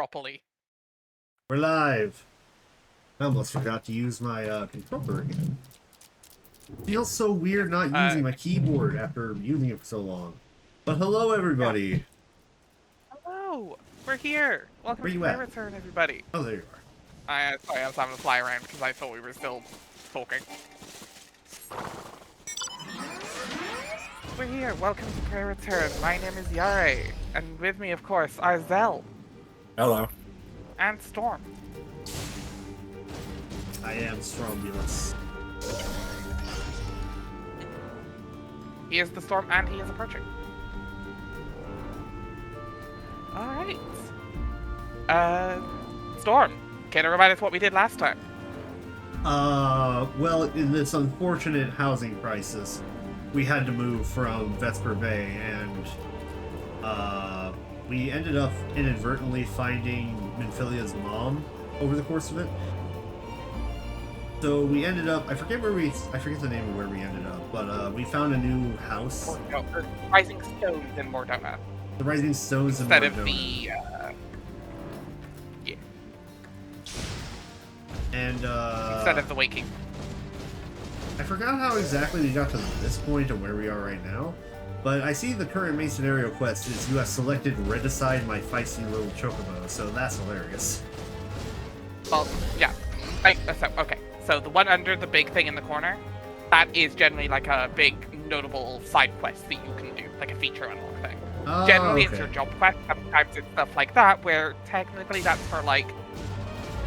properly. We're live. I almost forgot to use my controller again. Feels so weird not using my keyboard after using it for so long. But hello, everybody. Hello, we're here. Welcome Where to you at? Pirate Turn, everybody. Oh, there you are. Sorry, I was having to fly around because I thought we were still talking. We're here. Welcome to Pirate Turn. My name is Yare, and with me, of course, are Zell. Hello. And Storm. I am Strombulus. He is the Storm, and he is approaching. Alright. Storm, can you remind us what we did last time? Well, in this unfortunate housing crisis, we had to move from Vesper Bay, and, we ended up inadvertently finding Minfilia's mom over the course of it. So we ended up, I forget the name of where we ended up, but, we found a new house. Or, no, the Rising Stones in Mordona. The Rising Stones in Instead Mordona. of the, yeah. And, Instead of the Waking. I forgot how exactly we got to this point of where we are right now, but I see the current main scenario quest is you have selected Redicide my feisty little chocobo, so that's hilarious. Well, yeah. Okay, so the one under the big thing in the corner, that is generally like a big notable side quest that you can do, like a feature unlock thing. Oh, Generally, okay. it's your job quest. Sometimes it's stuff like that, where technically that's for like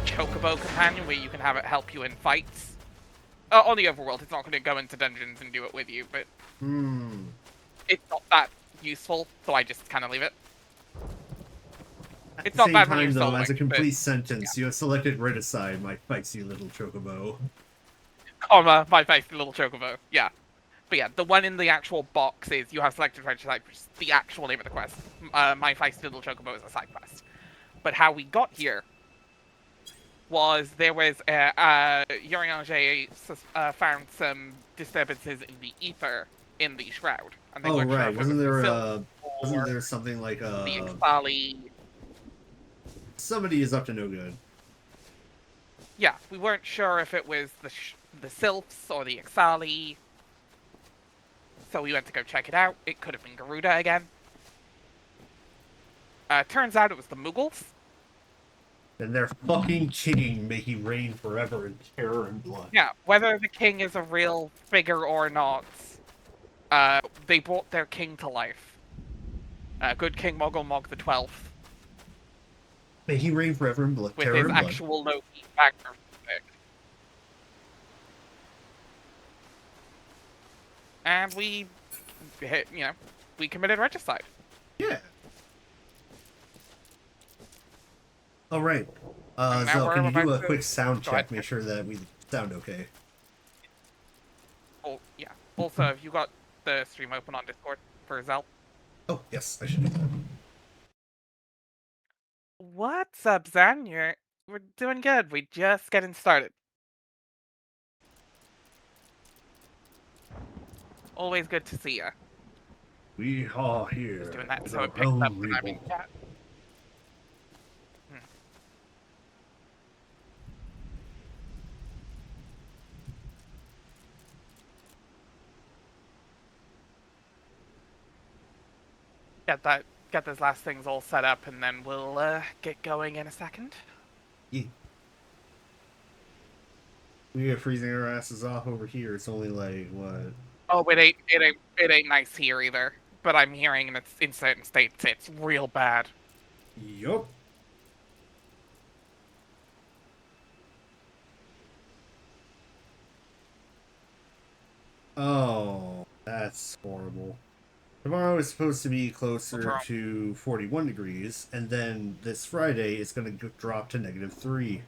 Chocobo Companion, where you can have it help you in fights. On the overworld, it's not going to go into dungeons and do it with you, but it's not that useful, so I just kind of leave it. It's not bad when you're though, soloing, as a complete but, sentence, yeah. you have selected Redicide my feisty little chocobo. Comma, my feisty little Chocobo, yeah. But yeah, the one in the actual box is you have selected Regicide, which is the actual name of the quest. My feisty little Chocobo is a side quest. But how we got here was there was Yoriange found some disturbances in the ether in the shroud, and they weren't sure Right, if it wasn't was there something like the Ixali. somebody is up to no good? Yeah, we weren't sure if it was the Sylphs or the Ixali, so we went to go check it out. It could have been Garuda again. Turns out it was the Mughals. And their fucking king, may he reign forever in terror and blood. Yeah, whether the king is a real figure or not, they brought their king to life. Good King Mogul Mog the 12th. May he reign forever in blood, With terror his and blood. actual Loki factor. And we committed regicide. Yeah. All right. And now So we're can you do a about to- quick sound Go check? ahead. Make sure that we sound okay. Oh, yeah. Also, have you got the stream open on Discord for Zell? Oh, yes, I should do that. What's up, Zan? We're doing good. We're just getting started. Always good to see ya. We are here. Just doing that with so our it picks own up when I'm in revolt. chat. Get those last things all set up, and then we'll get going in a second. Yeah. We are freezing our asses off over here. It's only like what? Oh, it ain't nice here either. But I'm hearing in certain states it's real bad. Yup. Oh, that's horrible. Tomorrow is supposed to be closer to 41 degrees, and then this Friday it's going to drop to -3.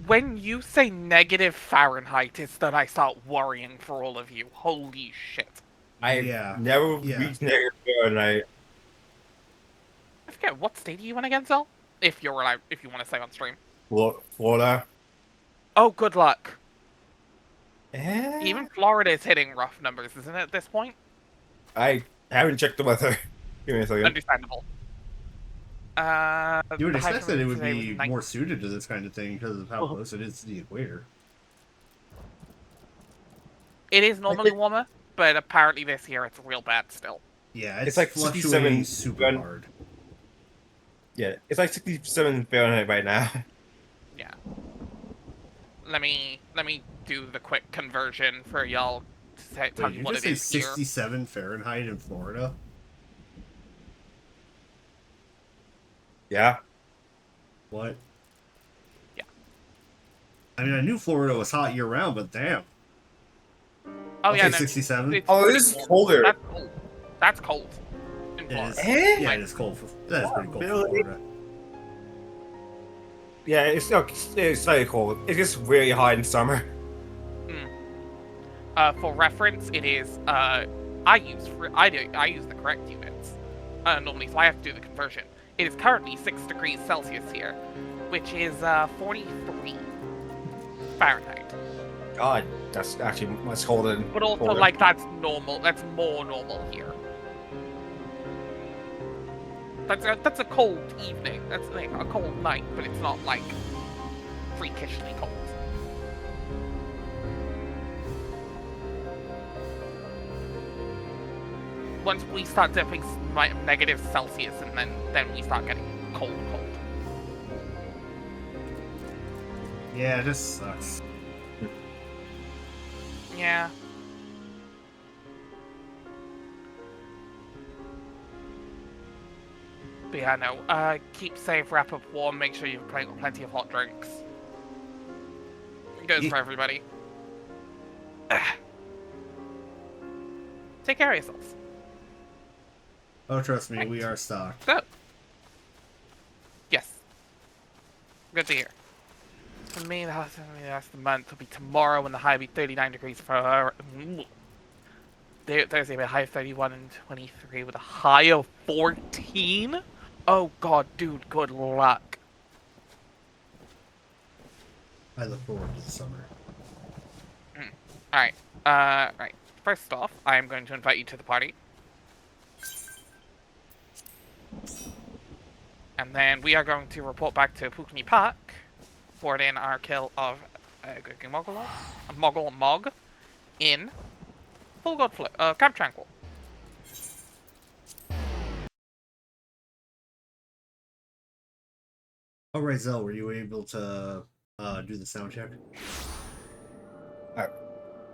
When you say negative Fahrenheit, it's that I start worrying for all of you. Holy shit. I never reached negative Fahrenheit. I forget, what state are you in again, Zell? If you want to say on stream. Florida. Oh, good luck. Even Florida is hitting rough numbers, isn't it, at this point? I haven't checked the weather. Give me a second. Understandable. You would the high expect that it would today was be 9 more suited to this kind of thing because of how close it is to the equator. It is normally warmer, but apparently this year it's real bad still. Yeah, it's like fluctuating 67 super hard. Yeah, it's like 67 Fahrenheit right now. Yeah. Let me do the quick conversion for y'all to tell Wait, you you what just it say is here. 67 Fahrenheit in Florida? Yeah. What? Yeah. I mean, I knew Florida was hot year round, but damn. Oh yeah, Okay, no, 67. Oh, it is colder. That's cold. That's cold. In Florida. Yeah, it is cold. That is pretty cold for Florida. Yeah, it's slightly cold. It's just really hot in summer. For reference, it is I use the correct units normally, so I have to do the conversion. It is currently 6 degrees Celsius here, which is 43 Fahrenheit. God, that's actually much colder than. But also, colder. like, that's normal. That's more normal here. That's a cold evening. That's like a cold night, but it's not like freakishly cold. Once we start dipping negative Celsius, and then we start getting cold. Yeah, this sucks. Yeah. But yeah, no. Keep safe, wrap up warm, make sure you've plenty of hot drinks. It goes for everybody. Take care of yourselves. Oh, trust me, we are stocked. So. Yes. Good to hear. For me, that's the month. Will be tomorrow when the high will be 39 degrees for Thursday will be a high of 31 and 23 with a high of 14. Oh god, dude, good luck. I look forward to the summer. Alright. Right. First off, I'm going to invite you to the party. And then we are going to report back to Pukni Park for in our kill of Moggle Mog in Full God Camp Tranquil. Oh, right, Zell, were you able to do the sound check?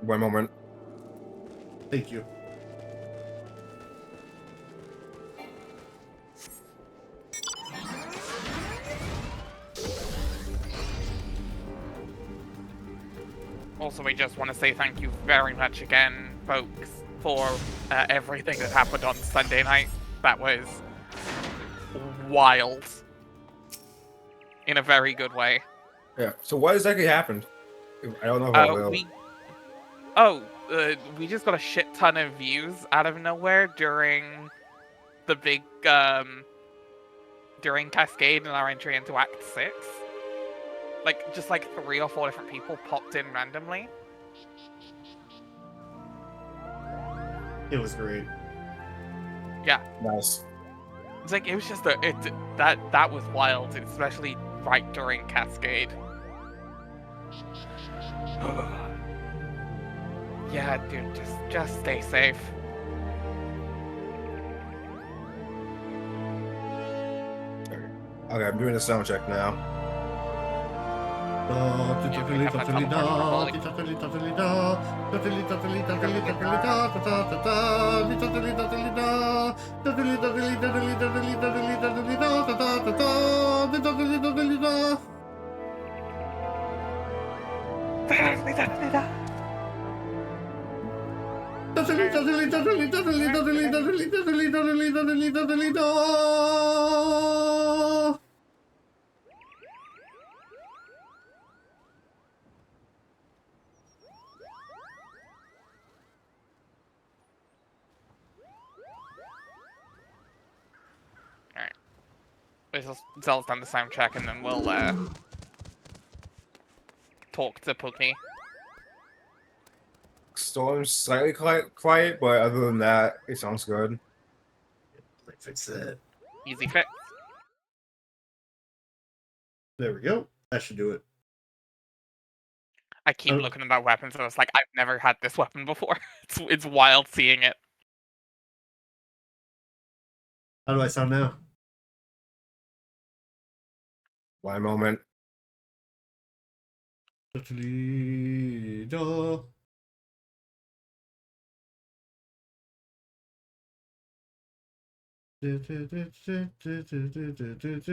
One moment. Thank you. Also, we just want to say thank you very much again, folks, for everything that happened on Sunday night. That was wild. In a very good way. Yeah. So what exactly happened? I don't know. How we just got a shit ton of views out of nowhere during the big during Cascade and our entry into Act 6. Like, just like 3 or 4 different people popped in randomly. It was great. Yeah. Nice. It's like, it was just that was wild, especially right during Cascade. Yeah, dude, just stay safe. Okay, I'm doing a sound check now. Zell's done the sound check, and then we'll talk to Pukni. Storm's slightly quiet, but other than that, it sounds good. Fix that. Easy fix. There we go. That should do it. I keep Oh. looking at that weapon, so it's like I've never had this weapon before. It's wild seeing it. How do I sound now? One moment. Da-da-dee-da.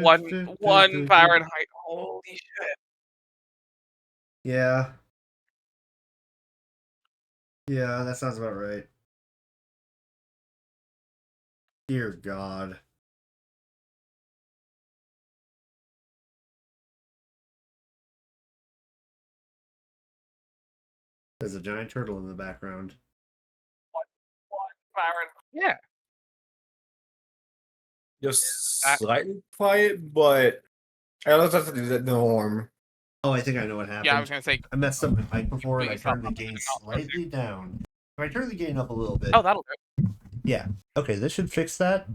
One Fahrenheit. Holy shit. Yeah. Yeah, that sounds about right. Dear God. There's a giant turtle in the background. One Fahrenheit. Yeah. Just That- slightly quiet, but I don't have to do that norm. Oh, I think I know what happened. Yeah, I was gonna say. I messed up my mic before and I Put yourself turned the up gain and not slightly down. If I turn the gain up a little bit. Oh, that'll do. Yeah. Okay, this should fix that.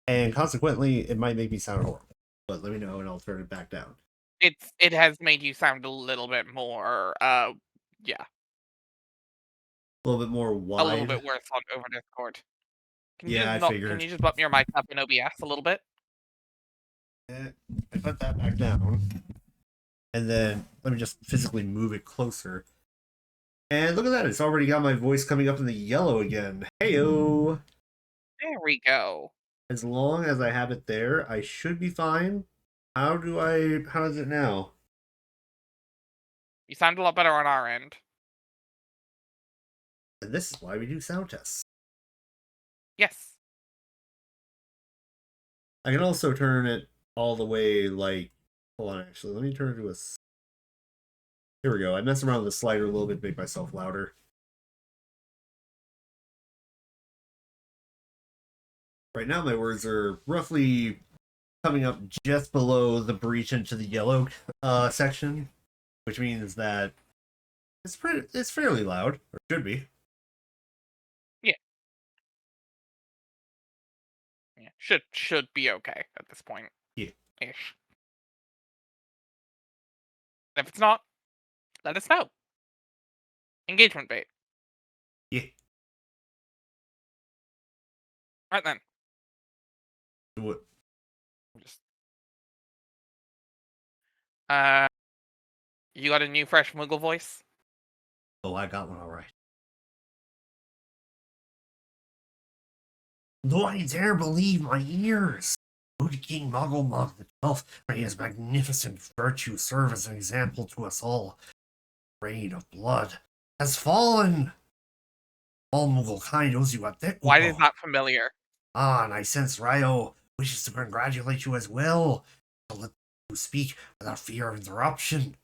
And consequently, it might make me sound horrible. But let me know and I'll turn it back down. It has made you sound a little bit more. Yeah, A little bit more wide. a little bit worse on over Discord. Can you Yeah, just I not, figured. Can you just bump your mic up in OBS a little bit? I put that back down. And then let me just physically move it closer. And look at that, it's already got my voice coming up in the yellow again. Heyo! There we go. As long as I have it there, I should be fine. How is it now? You sound a lot better on our end. And this is why we do sound tests. Yes. I can also turn it all the way, like, hold on, actually, let me turn it to a... Here we go, I messed around with the slider a little bit to make myself louder. Right now my words are roughly coming up just below the breach into the yellow section, which means that it's fairly loud, or should be. Yeah. Should be okay at this point. Yeah. Ish. If it's not, let us know. Engagement bait. Yeah. Right then. Do it. Just you got a new fresh Moogle voice? Oh, I got one alright. Do I dare believe my ears? Would King Mugglemug the 12th, by his magnificent virtue, serve as an example to us all? Rain of blood has fallen! All Moogle kind owes you a debt. Why is that familiar? Ah, and I sense Ryo wishes to congratulate you as well. To let you speak without fear of interruption.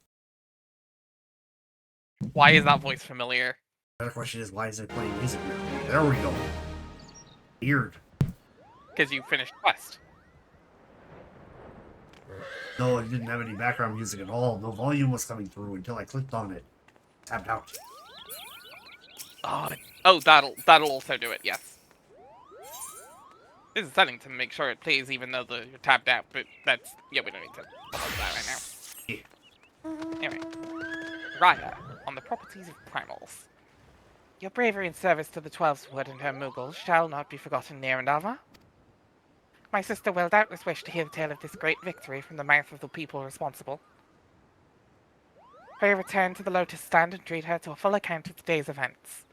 Why is that voice familiar? The other question is, why is it playing music now? There we go. Weird. Because you finished quest. No, it didn't have any background music at all. No volume was coming through until I clicked on it. Tapped out. Oh, that'll also do it. Yes. This is setting to make sure it plays even though you're tapped out, but that's we don't need to bother with that right now. Anyway, Raya, on the properties of primals. Your bravery and service to the Twelveswood and her Moogles shall not be forgotten near and Alva. My sister will doubtless wish to hear the tale of this great victory from the mouth of the people responsible. Pray return to the Lotus Stand and treat her to a full account of today's events,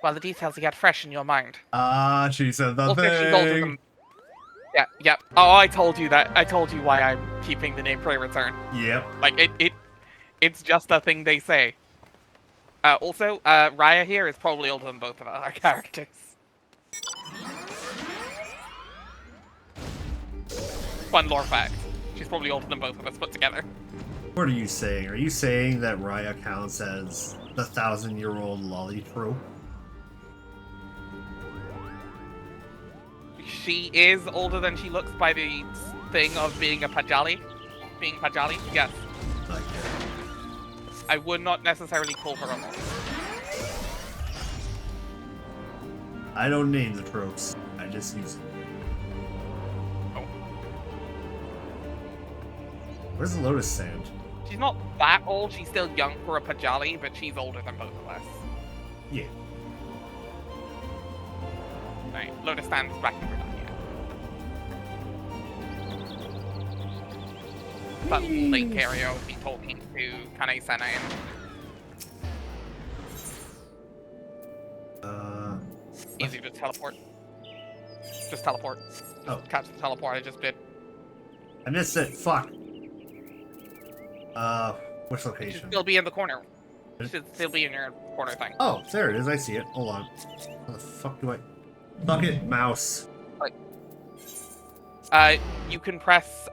while the details are yet fresh in your mind. Ah, she said the Also, she's older thing. than... Yeah. Oh, I told you that. I told you why I'm keeping the name Pray Return. Yep. Like, it's just a thing they say. Also, Raya here is probably older than both of our characters. Fun lore fact. She's probably older than both of us put together. What are you saying? Are you saying that Raya counts as the 1,000-year-old lolly trope? She is older than she looks by the thing of being a Pajali. Being Pajali, yes. Like, I would not necessarily call her a lolly. I don't name the tropes. I just use them. Where's the Lotus Sand? She's not that old. She's still young for a Pajali, but she's older than both of us. Yeah. Right, Lotus stands back in Britannia. But Lake Cario will be talking to Kane Senna and easy to teleport. Just teleport. Oh. Catch the teleport I just did. I missed it. Fuck. Which It should location? still be in the corner. It should still be in your corner thing. Oh, there it is. I see it. Hold on. How the fuck do I... Fuck it, mouse. You can press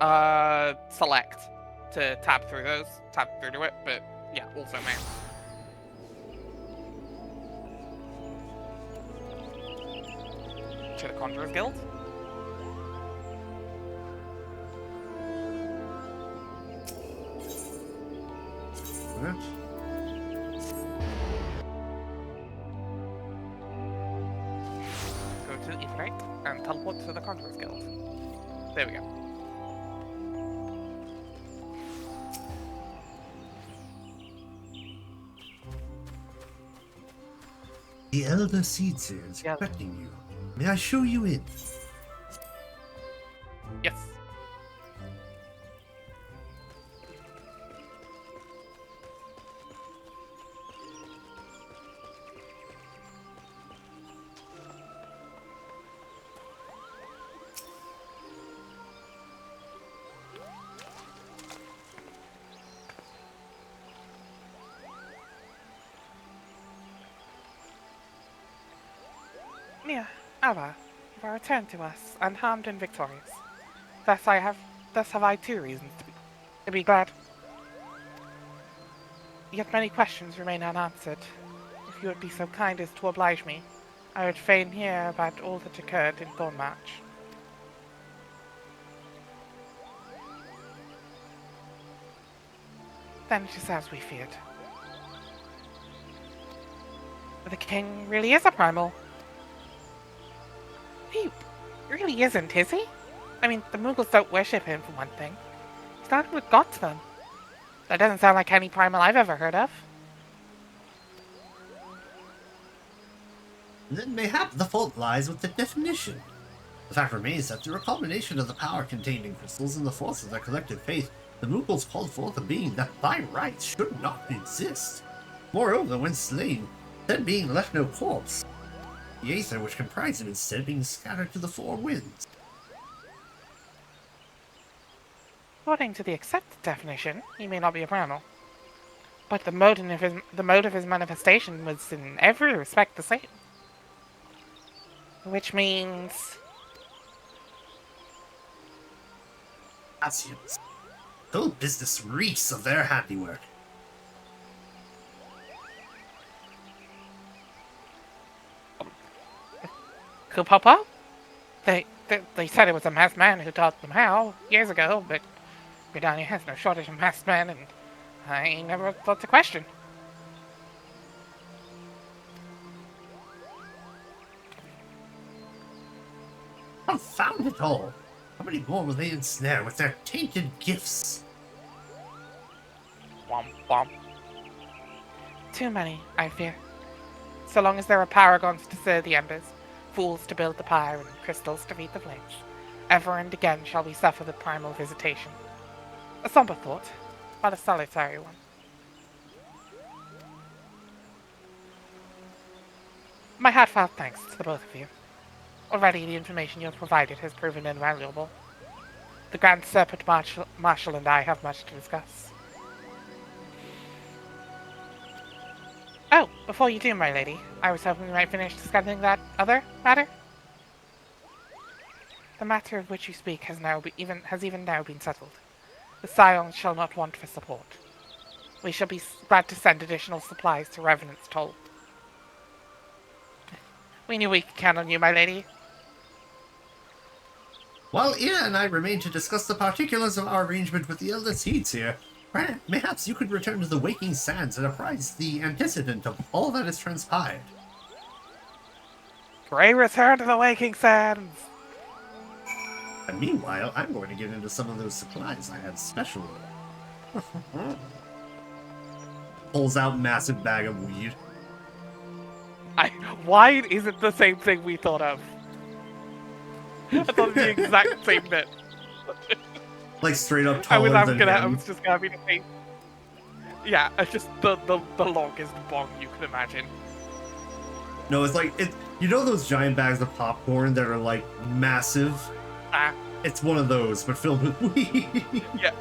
select to tap through those, tap through to it, but yeah, also mouse. To the Conjurers Guild. What? Go to Etherite and teleport to the Conjurers Guild. There we go. The Elder Seedseer is Yeah. expecting you. May I show you in? Yes. Mia, Ava, you are returned to us, unharmed and victorious. Thus have I two reasons to be glad. Yet many questions remain unanswered. If you would be so kind as to oblige me, I would fain hear about all that occurred in Thornmarch. Then it is as we feared. The king really is a primal. He really isn't, is he? I mean, the Mughals don't worship him, for one thing. He's not even a god to them. That doesn't sound like any primal I've ever heard of. Then mayhap the fault lies with the definition. The fact remains that through a combination of the power contained in crystals and the force of their collective faith, the Mughals called forth a being that by rights should not exist. Moreover, when slain, then being left no corpse, the aether which comprised him instead being scattered to the four winds. According to the accepted definition, he may not be a primal. But the mode of his manifestation was in every respect the same. Which means... Asians. The whole business reeks of their handiwork. Kupapa? They said it was a masked man who taught them how, years ago, but Britannia has no shortage of masked men, and I never thought to question. Confound it all! How many more will they ensnare with their tainted gifts? Womp womp. Too many, I fear. So long as there are paragons to stir the embers, fools to build the pyre, and crystals to feed the flames, ever and again shall we suffer the primal visitation. A somber thought, but a solitary one. My heartfelt thanks to the both of you. Already the information you have provided has proven invaluable. The Grand Serpent Marshal and I have much to discuss. Oh, before you do, my lady, I was hoping we might finish discussing that other matter. The matter of which you speak has even now been settled. The Scions shall not want for support. We shall be glad to send additional supplies to Revenant's Toll. We knew we could count on you, my lady. While Ira and I remain to discuss the particulars of our arrangement with the Elder Seedseer, perhaps you could return to the Waking Sands and apprise the antecedent of all that has transpired. Pray return to the Waking Sands! And meanwhile, I'm going to get into some of those supplies I had special. Pulls out massive bag of weed. Why is it the same thing we thought of? I thought the exact same bit. Like straight up I was taller than I him. was just gonna be the same. Yeah, it's just the longest bong you could imagine. No, it's like you know those giant bags of popcorn that are like massive? Ah, It's one of those, but filled with weed. yeah.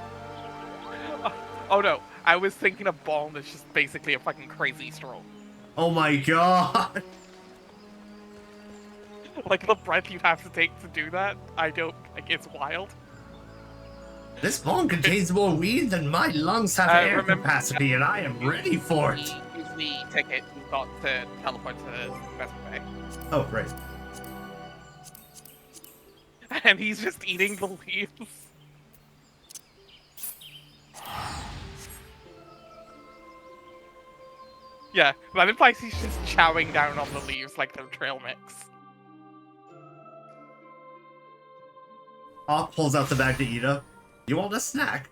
Oh no, I was thinking a bong that's just basically a fucking crazy straw. Oh my god. Like the breath you have to take to do that, it's wild. This bong contains more weed than my lungs have air Remember- capacity, and I am ready for it. Use the ticket you've got to teleport to Vesper Bay. Oh, right. And he's just eating the leaves. Yeah, that implies he's just chowing down on the leaves like they're trail mix. Hawk pulls out the bag to Ida. You want a snack?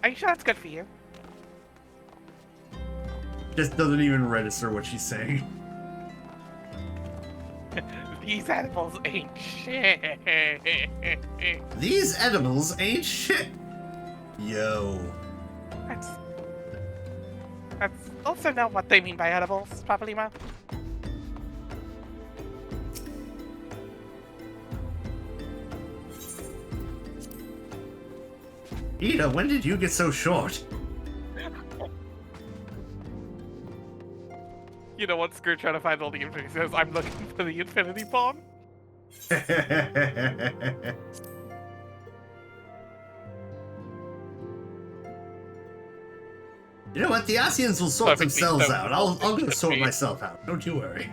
Are you sure that's good for you? Just doesn't even register what she's saying. These animals ain't shit. These edibles ain't shit. Yo. That's also not what they mean by edibles, Papalima. Ida, when did you get so short? You know what? Screw trying to find all the info. He says, I'm looking for the infinity bomb. You know what? The Asians will sort Perfectly themselves stoned. out. I'll go sort Me. myself out. Don't you worry.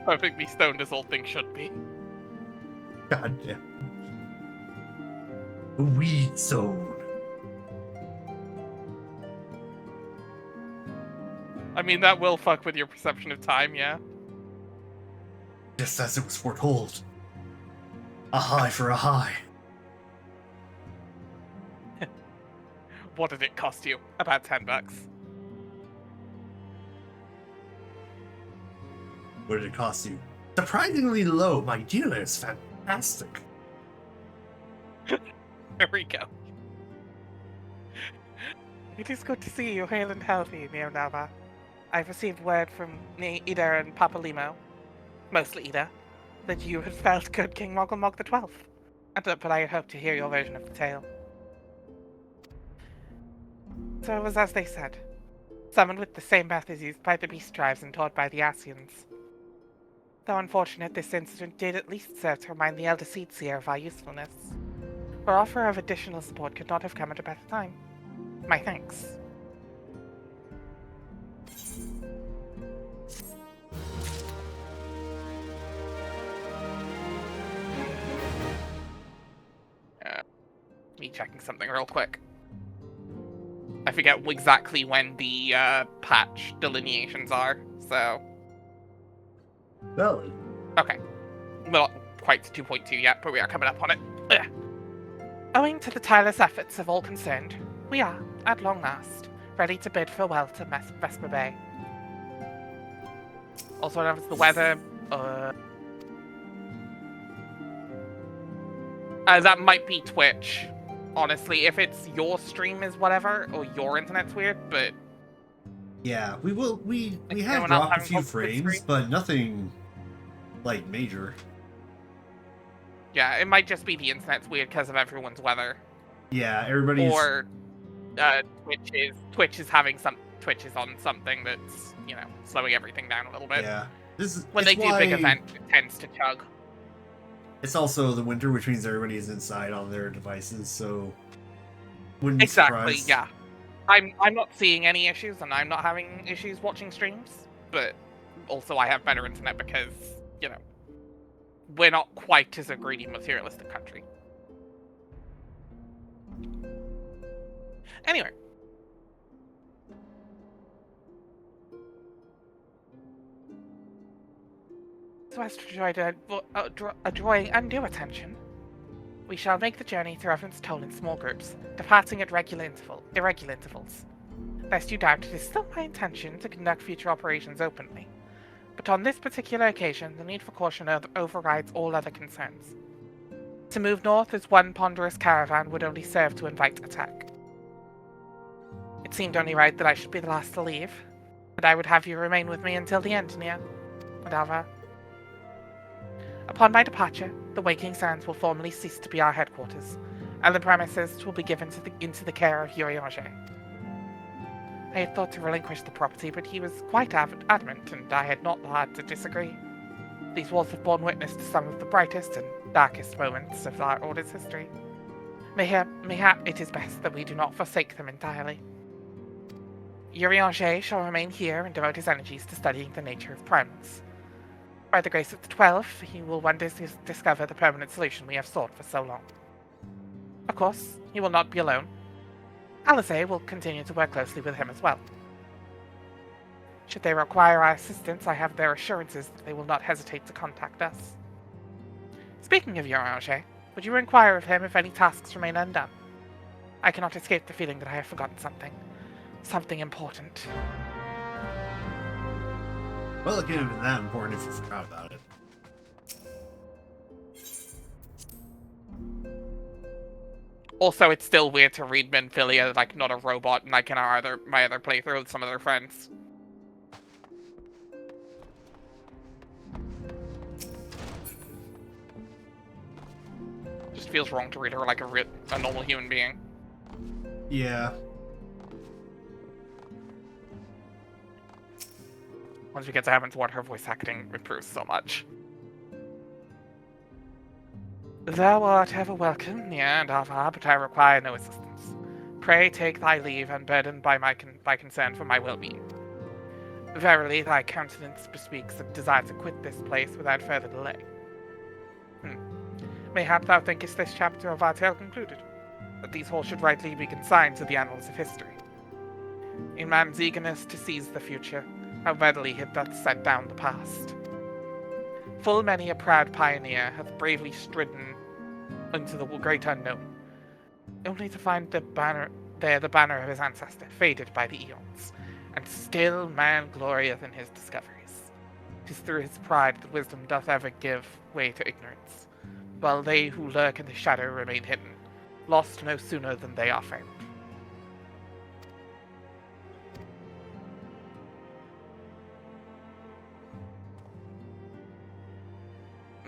Perfectly stoned as all things should be. God damn. A weed zone. I mean, that will fuck with your perception of time, yeah? Just as it was foretold. A high for a high. What did it cost you? About $10. What did it cost you? Surprisingly low. My dealer is fantastic. There we go. It is good to see you hale and healthy, Neonava. I've received word from Ida and Papalimo, mostly Ida, that you had felt good King Mogulmog the 12th. But I had hoped to hear your version of the tale. So it was as they said. Summoned with the same methods used by the beast tribes and taught by the Asians. Though unfortunate, this incident did at least serve to remind the Elder Seed Seer of our usefulness. Our offer of additional support could not have come at a better time. My thanks. Me checking something real quick. I forget exactly when the patch delineations are, so... Well, Okay. Well, not quite to 2.2 yet, but we are coming up on it. Ugh. Owing to the tireless efforts of all concerned, we are, at long last, ready to bid farewell to Vesper Bay. Also known as the weather, that might be Twitch. Honestly, if it's your stream is whatever, or your internet's weird, but... yeah, we have anyone else dropped a having few problems with frames, screen? but nothing, like, major. Yeah, it might just be the internet's weird because of everyone's weather. Yeah, everybody's... Or Twitch is having Twitch is on something that's, you know, slowing everything down a little bit. yeah. This is, When they it's do big why- events, it tends to chug. It's also the winter, which means everybody's inside on their devices, so... Wouldn't be Exactly, surprised. yeah. I'm not seeing any issues, and I'm not having issues watching streams, but also I have better internet because, you know, we're not quite as a greedy, materialistic country. Anyway. so as to enjoy undue attention, we shall make the journey to Reverend's Toll in small groups, departing at irregular intervals. Lest you doubt, it is still my intention to conduct future operations openly. But on this particular occasion, the need for caution overrides all other concerns. To move north as one ponderous caravan would only serve to invite attack. It seemed only right that I should be the last to leave, but I would have you remain with me until the end, Nia and Alva. Upon my departure, the Waking Sands will formally cease to be our headquarters, and the premises will be given into the care of Urianger. I had thought to relinquish the property, but he was quite adamant, and I had not the heart to disagree. These walls have borne witness to some of the brightest and darkest moments of our Order's history. Mayhap it is best that we do not forsake them entirely. Urianger shall remain here and devote his energies to studying the nature of primals. By the grace of the 12, he will one day discover the permanent solution we have sought for so long. Of course, he will not be alone. Alisaie will continue to work closely with him as well. Should they require our assistance, I have their assurances that they will not hesitate to contact us. Speaking of Urianger, would you inquire of him if any tasks remain undone? I cannot escape the feeling that I have forgotten something. Something important. Well, it can't have been that important if you forgot about it. Also, it's still weird to read Minfilia like not a robot, and like in my other playthrough with some of their friends. Just feels wrong to read her like a normal human being. Yeah. Once we get to Heaven's Ward, her voice acting improves so much. Thou art ever welcome, Nia and Alva, but I require no assistance. Pray take thy leave, unburdened by concern for my well-being. Verily, thy countenance bespeaks a desire to quit this place without further delay. Mayhap thou thinkest this chapter of our tale concluded, that these halls should rightly be consigned to the annals of history. In man's eagerness to seize the future, how readily he doth set down the past. Full many a proud pioneer hath bravely stridden into the great unknown, only to find the banner of his ancestor faded by the eons, and still man glorieth in his discoveries. 'Tis through his pride that wisdom doth ever give way to ignorance, while they who lurk in the shadow remain hidden, lost no sooner than they are found.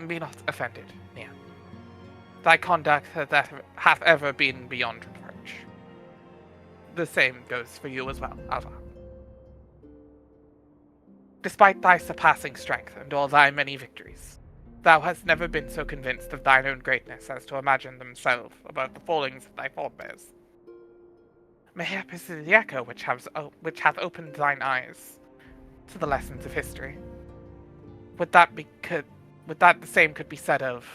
Be not offended, Nia. Thy conduct hath ever been beyond reproach. The same goes for you as well, Alva. Despite thy surpassing strength and all thy many victories, thou hast never been so convinced of thine own greatness as to imagine thyself above the fallings of thy forebears. Mayhap it is the echo which hath opened thine eyes to the lessons of history. Would that the same could be said of...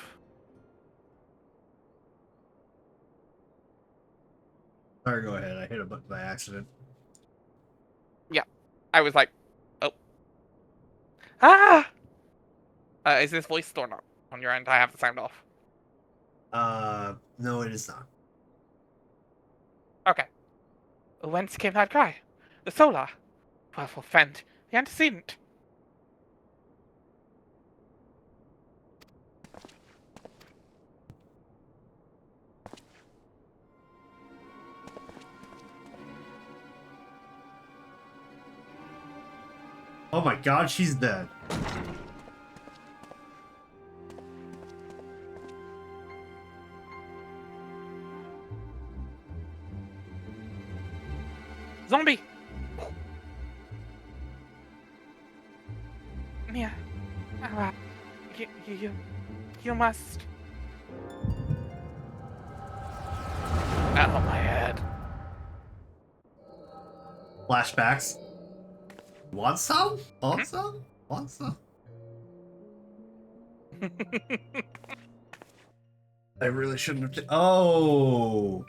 Sorry, go ahead. I hit a button by accident. Yeah, I was like, oh. Ah! Is this voice still not on your end? I have the sound off. No, it is not. Okay. Whence came that cry? The solar. Well, fend. The antecedent. Oh my god, she's dead. Zombie! Nia. You must... Out of my head. Flashbacks. Want some? Want some? Want some? I really shouldn't have... Oh!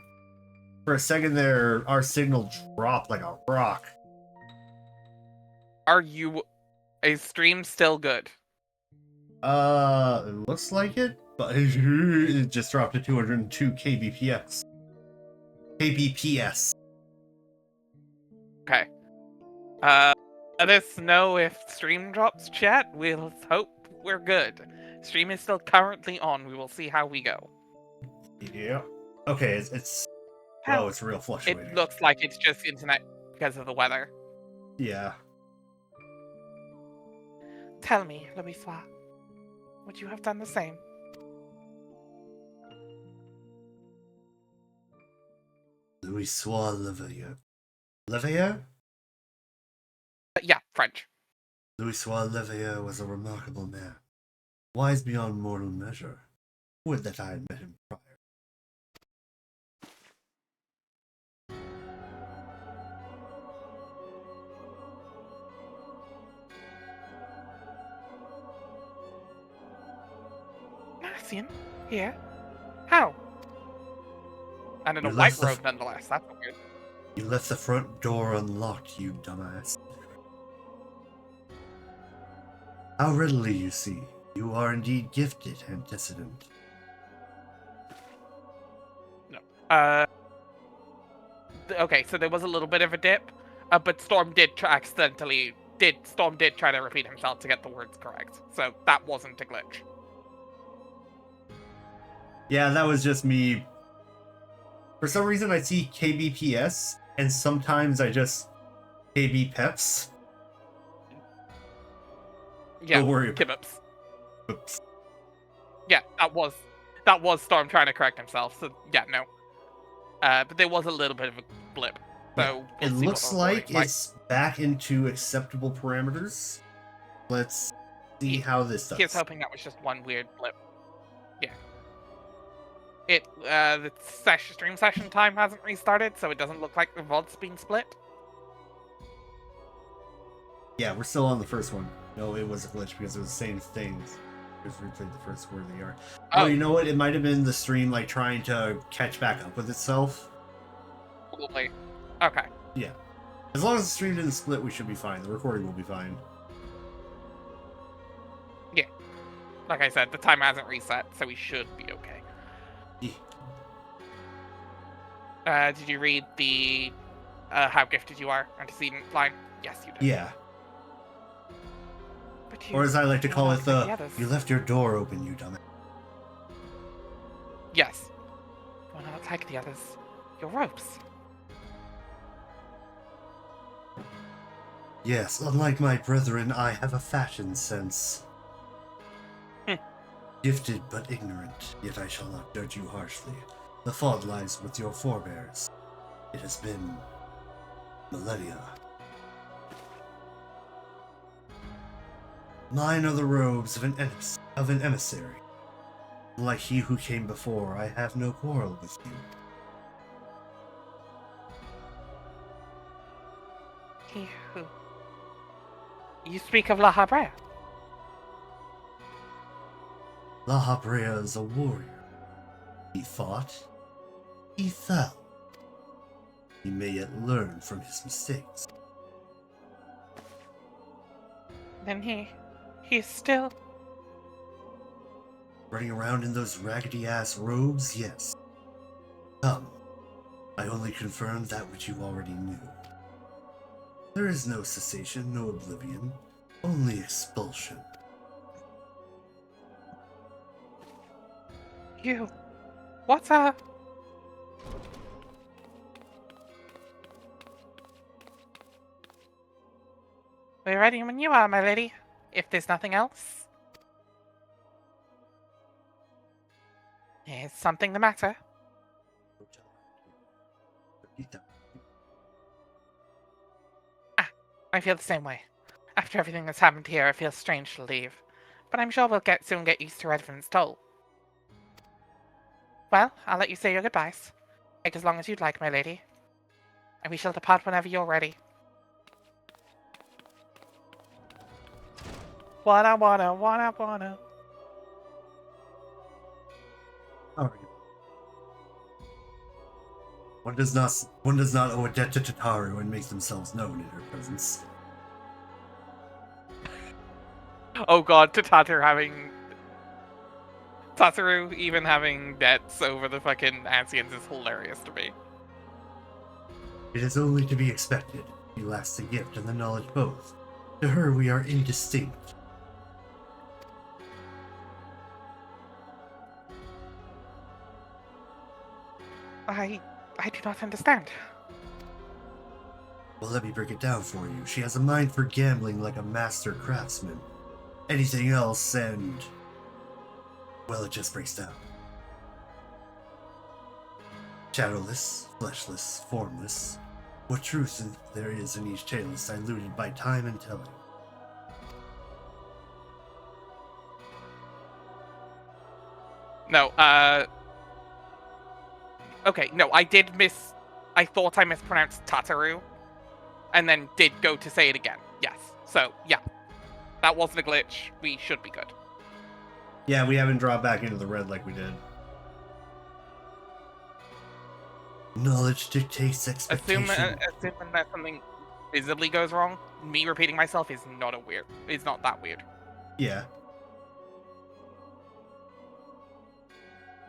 For a second there, our signal dropped like a rock. Are you... Is stream still good? It looks like it, but it just dropped to 202 kbps. kbps. Okay. Let us know if stream drops, chat. We'll hope we're good. Stream is still currently on. We will see how we go. Yeah. Okay, it's How? it's real fluctuating. It looks like it's just internet because of the weather. Yeah. Tell me, Louisoix, would you have done the same? Louisoix Leveilleur. Leveilleur? Yeah, French. Louisoix Leveilleur was a remarkable man. Wise beyond mortal measure. Would that I had met him prior. Marcian? Here? How? And in You a left white the robe, nonetheless. That's weird. You left the front door unlocked, you dumbass. How readily you see. You are indeed gifted, antecedent. No. Okay, so there was a little bit of a dip, but Storm did Storm did try to repeat himself to get the words correct. So that wasn't a glitch. Yeah, that was just me. For some reason, I see kbps, and sometimes I just kbpeps. Yeah, Don't worry. Kibbups. Oops. Yeah, that was Storm trying to correct himself. So yeah, no. But there was a little bit of a blip. So It we'll see looks what like the it's back into acceptable parameters. Let's see how this does. Here's hoping that was just one weird blip. Yeah. The stream session time hasn't restarted, so it doesn't look like the VOD's been split. Yeah, we're still on the first one. No, it was a glitch because it was the same thing. Just replayed the first word of the art. Oh, you know what? It might have been the stream like trying to catch back up with itself. Probably. Okay. Yeah. As long as the stream didn't split, we should be fine. The recording will be fine. Yeah. Like I said, the time hasn't reset, so we should be okay. Yeah. Did you read the how gifted you are antecedent line? Yes, you did. Yeah. But Or as I like to call it, others. you left your door open, you dumbass. Yes. You're not like the others. Your ropes. Yes, unlike my brethren, I have a fashion sense. Gifted but ignorant, yet I shall not judge you harshly. The fault lies with your forebears. It has been millennia. Mine are the robes of an emissary. Like he who came before, I have no quarrel with you. He who? You speak of La Habrea. La Habrea is a warrior. He fought. He fell. He may yet learn from his mistakes. Then he's still... Running around in those raggedy-ass robes, yes. Come. I only confirmed that which you already knew. There is no cessation, no oblivion. Only expulsion. You... What's up? We're ready when you are, my lady. If there's nothing else. Is something the matter? I feel the same way. After everything that's happened here, it feels strange to leave. But I'm sure we'll soon get used to Redfern's toll. Well, I'll let you say your goodbyes. Take as long as you'd like, my lady. And we shall depart whenever you're ready. Wanna. Alright. One does not owe a debt to Tataru and make themselves known in her presence. Oh god, Tataru having Satoru even having debts over the fucking Asians is hilarious to me. It is only to be expected. She lacks the gift and the knowledge both. To her, we are indistinct. I do not understand. Well, let me break it down for you. She has a mind for gambling like a master craftsman. Anything else, and... well, it just breaks down. Shadowless, fleshless, formless. What truth there is in each tale is diluted by time and telling. No, okay, no, I thought I mispronounced Tataru, and then did go to say it again. Yes. So, yeah. That wasn't a glitch. We should be good. Yeah, we haven't dropped back into the red like we did. Knowledge dictates expectation. Assuming that something visibly goes wrong, me repeating myself is not that weird. Yeah.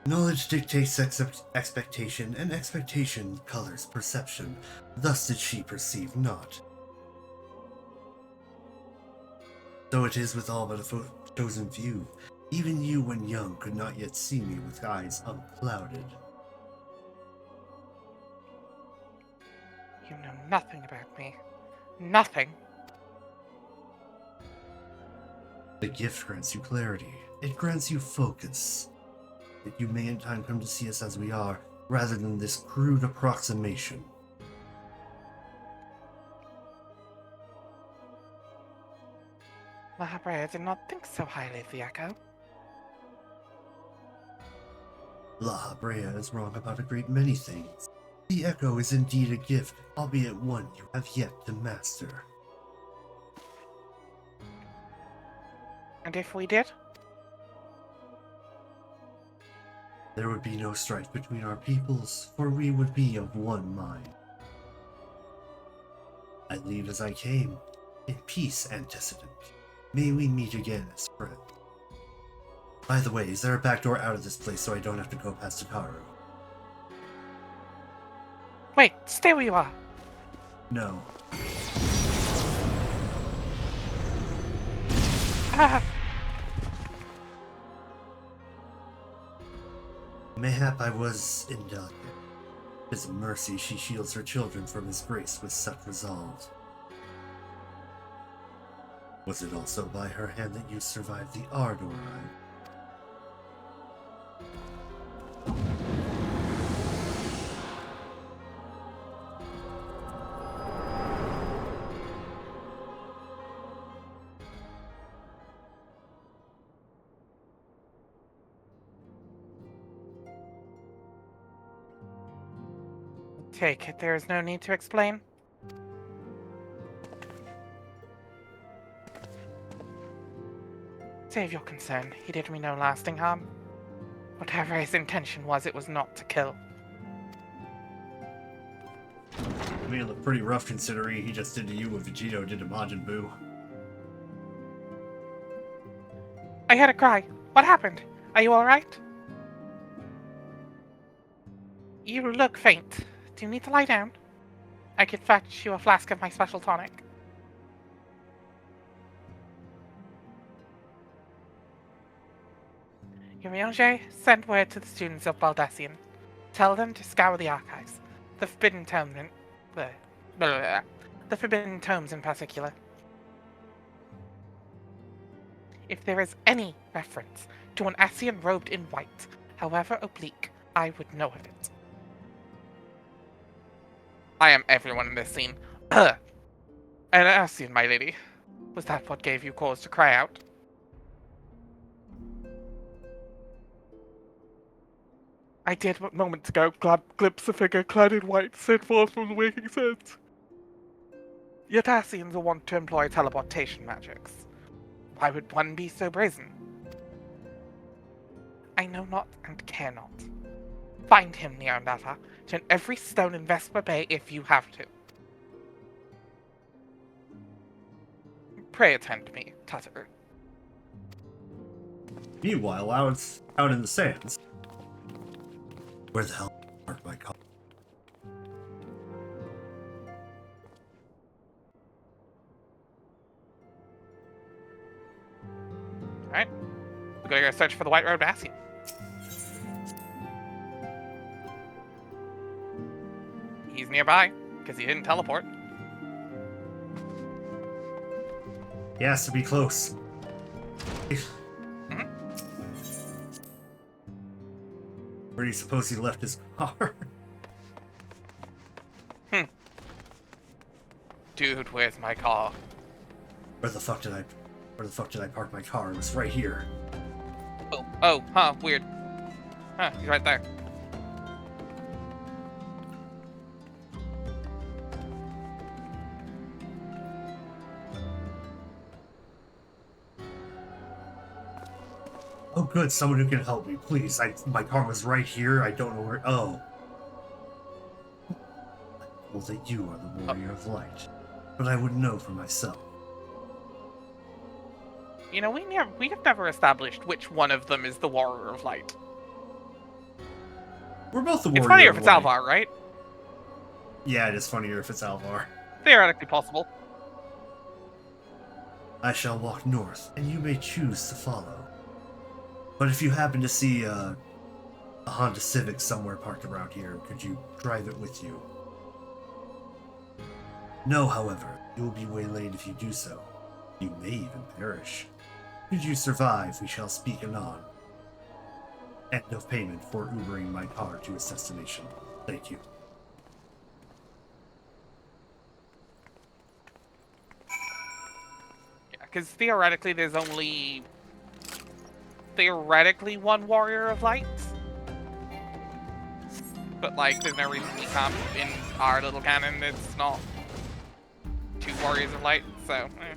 Knowledge dictates expectation, and expectation colors perception. Thus did she perceive not. So it is with all but a chosen few. Even you, when young, could not yet see me with eyes unclouded. You know nothing about me. Nothing. The gift grants you clarity. It grants you focus. That you may in time come to see us as we are, rather than this crude approximation. Lahabrea did not think so highly of the Echo. Lahabrea is wrong about a great many things. The Echo is indeed a gift, albeit one you have yet to master. And if we did? There would be no strife between our peoples, for we would be of one mind. I leave as I came, in peace, antecedent. May we meet again as friends. By the way, is there a back door out of this place so I don't have to go past Hikaru? Wait, stay where you are. No. Ah! Mayhap I was indelicate. 'Tis a mercy she shields her children from his grace with such resolve. Was it also by her hand that you survived the Ardor? Take it there is no need to explain. Save your concern. He did me no lasting harm. Whatever his intention was, it was not to kill. I mean, it looked pretty rough considering he just did to you what Vegito did to Majin Buu. I heard a cry. What happened? Are you alright? You look faint. Do you need to lie down? I could fetch you a flask of my special tonic. Urianger, send word to the students of Baldesion. Tell them to scour the archives. The Forbidden Tomes the Forbidden Tomes in particular. If there is any reference to an Asian robed in white, however oblique, I would know of it. I am everyone in this scene. An Asian, my lady. Was that what gave you cause to cry out? I did but moments ago glimpse a figure clad in white set forth from the waking sense. Yet Asians are wont to employ teleportation magics. Why would one be so brazen? I know not and care not. Find him, Neonata. Turn every stone in Vesper Bay if you have to. Pray attend me, Tataru. Meanwhile, out in the sands. Where the hell parked my car? Alright. We're gonna go search for the White Road Bastion. He's nearby, because he didn't teleport. He has to be close. Where do you suppose he left his car? Dude, where's my car? Where the fuck did I park my car? It was right here. Oh, huh, weird. Huh, he's right there. Oh good, someone who can help me, please. My car was right here, I don't know where... Oh. Well, that you are the Warrior of Light. But I would know for myself. You know, we have never established which one of them is the Warrior of Light. We're both the Warrior It's funnier of if it's Light. Alvar, right? Yeah, it is funnier if it's Alvar. Theoretically possible. I shall walk north, and you may choose to follow. But if you happen to see a Honda Civic somewhere parked around here, could you drive it with you? Know, however, you will be waylaid if you do so. You may even perish. Should you survive, we shall speak anon. End of payment for Ubering my car to its destination. Thank you. Yeah, because theoretically there's only... theoretically one Warrior of Light. But, like, there's no reason we can't, in our little canon, it's not two Warriors of Light, so, eh.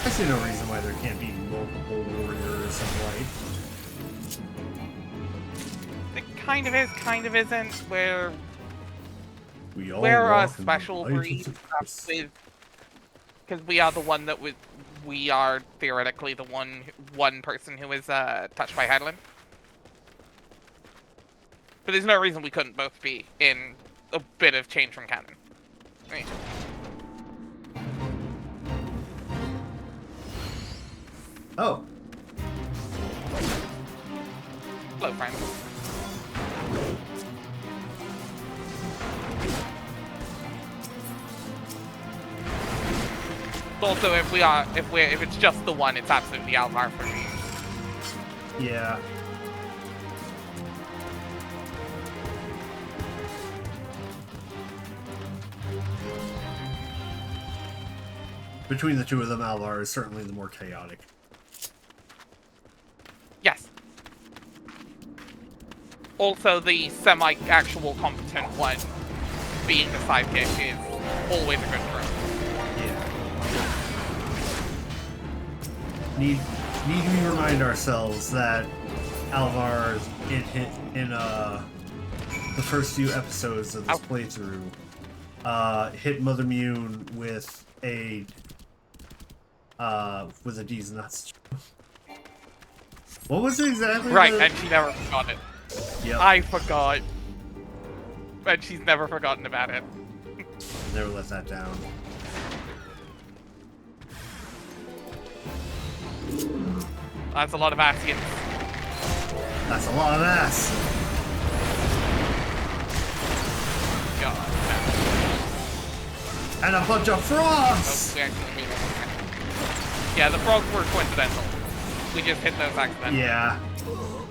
I see no reason why there can't be multiple Warriors of Light. It kind of is, kind of isn't, where We all we're a walk in the special light of breed the Force. with, because we are the one that we are theoretically the one person who is touched by Hydaelyn. But there's no reason we couldn't both be in a bit of change from canon. I mean, Oh, hello, friends. Also, if it's just the one, it's absolutely Alvar for me. yeah. Between the two of them, Alvar is certainly the more chaotic. Yes. Also, the semi-actual competent one being the sidekick is always a good throw. Yeah. Need we remind ourselves that Alvar in the first few episodes of this playthrough hit Mother Mune with a D's nuts. What was it exactly? Right, and she never forgot it. Yep. I forgot. And she's never forgotten about it. Never let that down. That's a lot of Asians. That's a lot of ass. God. And a bunch of frogs! Oh, we actually made it. Yeah, the frogs were coincidental. We just hit those accidentally. Yeah. Well,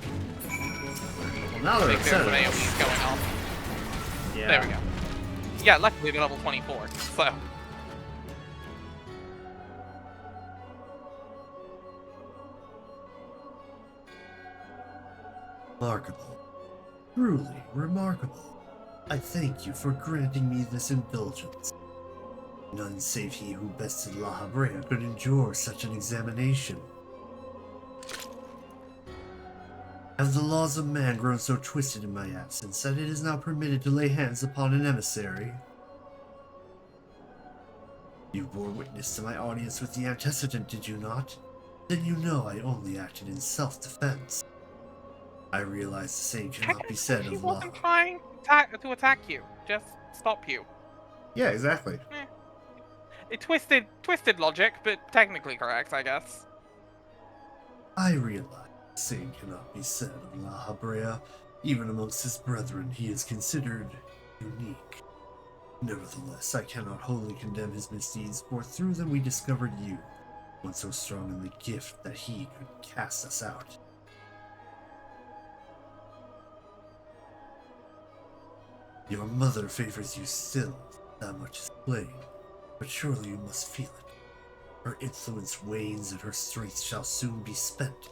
now I they're think there's upset an at AoE us. going on. Yeah. There we go. Yeah, luckily they're level 24, so... Remarkable. Truly remarkable. I thank you for granting me this indulgence. None save he who bested La Habrea could endure such an examination. Have the laws of man grown so twisted in my absence that it is now permitted to lay hands upon an emissary? You bore witness to my audience with the antecedent, did you not? Then you know I only acted in self-defense. I realize the same cannot be said She of law. wasn't trying to attack you, just stop you. Yeah, exactly. It twisted logic, but technically correct, I guess. I realize the same cannot be said of La Habrea. Even amongst his brethren, he is considered unique. Nevertheless, I cannot wholly condemn his misdeeds, for through them we discovered you, one so strong in the gift that he could cast us out. Your mother favors you still, that much is plain, but surely you must feel it. Her influence wanes and her strength shall soon be spent.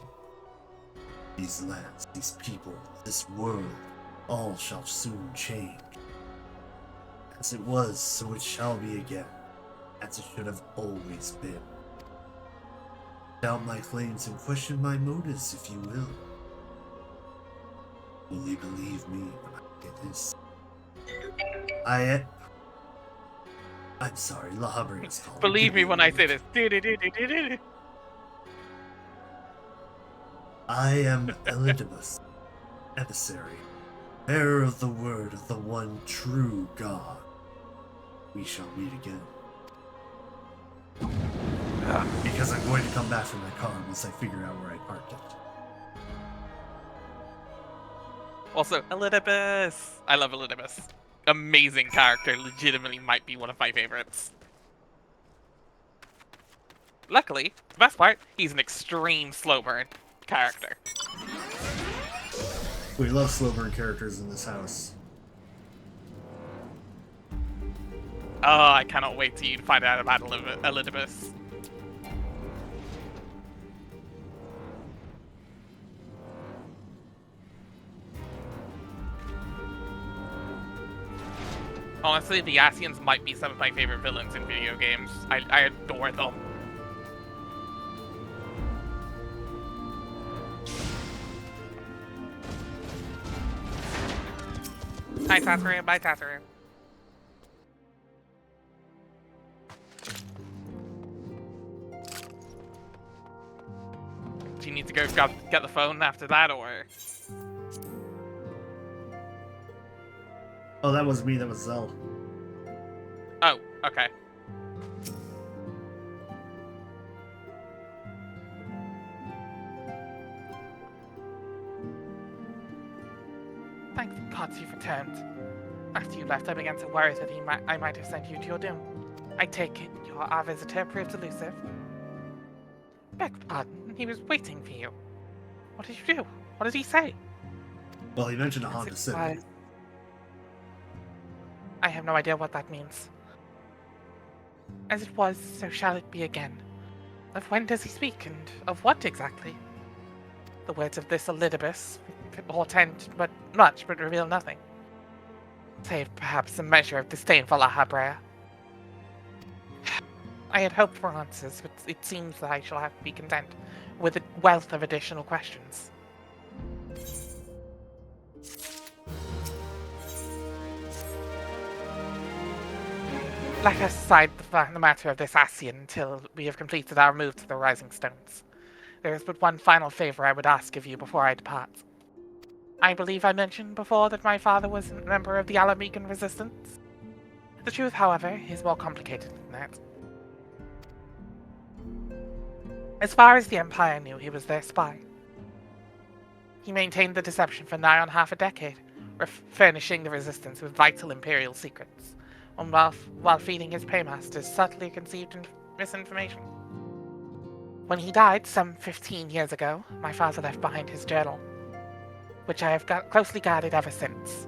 These lands, these people, this world, all shall soon change. As it was, so it shall be again, as it should have always been. Doubt my claims and question my motives, if you will. Will you believe me when I say this? I'm sorry, La Habrea is calling. Believe me when I say this. I am Elidibus, emissary, bearer of the word of the one true God. We shall meet again. Because I'm going to come back for my car once I figure out where I parked it. Also, Elidibus. I love Elidibus. Amazing character. Legitimately might be one of my favorites. Luckily, the best part, he's an extreme slow burn character. We love slow burn characters in this house. Oh, I cannot wait till you find out about Elidibus. Honestly, the Ascians might be some of my favorite villains in video games. I adore them. Hi, Sasori. Bye, Sasori. Do you need to go get the phone after that, or...? Oh, that was me, that was Zell. Oh, okay. Thank the gods you've returned. After you left, I began to worry that I might have sent you to your doom. I take it our visitor proved elusive. Beg pardon, he was waiting for you. What did you do? What did he say? Well, he mentioned a Honda Civic. I have no idea what that means. As it was, so shall it be again. Of when does he speak, and of what exactly? The words of this Elidibus portend but much, but reveal nothing. Save perhaps a measure of disdain for La Habrea. I had hoped for answers, but it seems that I shall have to be content with a wealth of additional questions. Let us decide the matter of this Ascian until we have completed our move to the Rising Stones. There is but one final favor I would ask of you before I depart. I believe I mentioned before that my father was a member of the Alamegan Resistance. The truth, however, is more complicated than that. As far as the Empire knew, he was their spy. He maintained the deception for nigh on half a decade, furnishing the Resistance with vital Imperial secrets, while feeding his paymasters subtly conceived misinformation. When he died some 15 years ago, my father left behind his journal, which I have closely guarded ever since.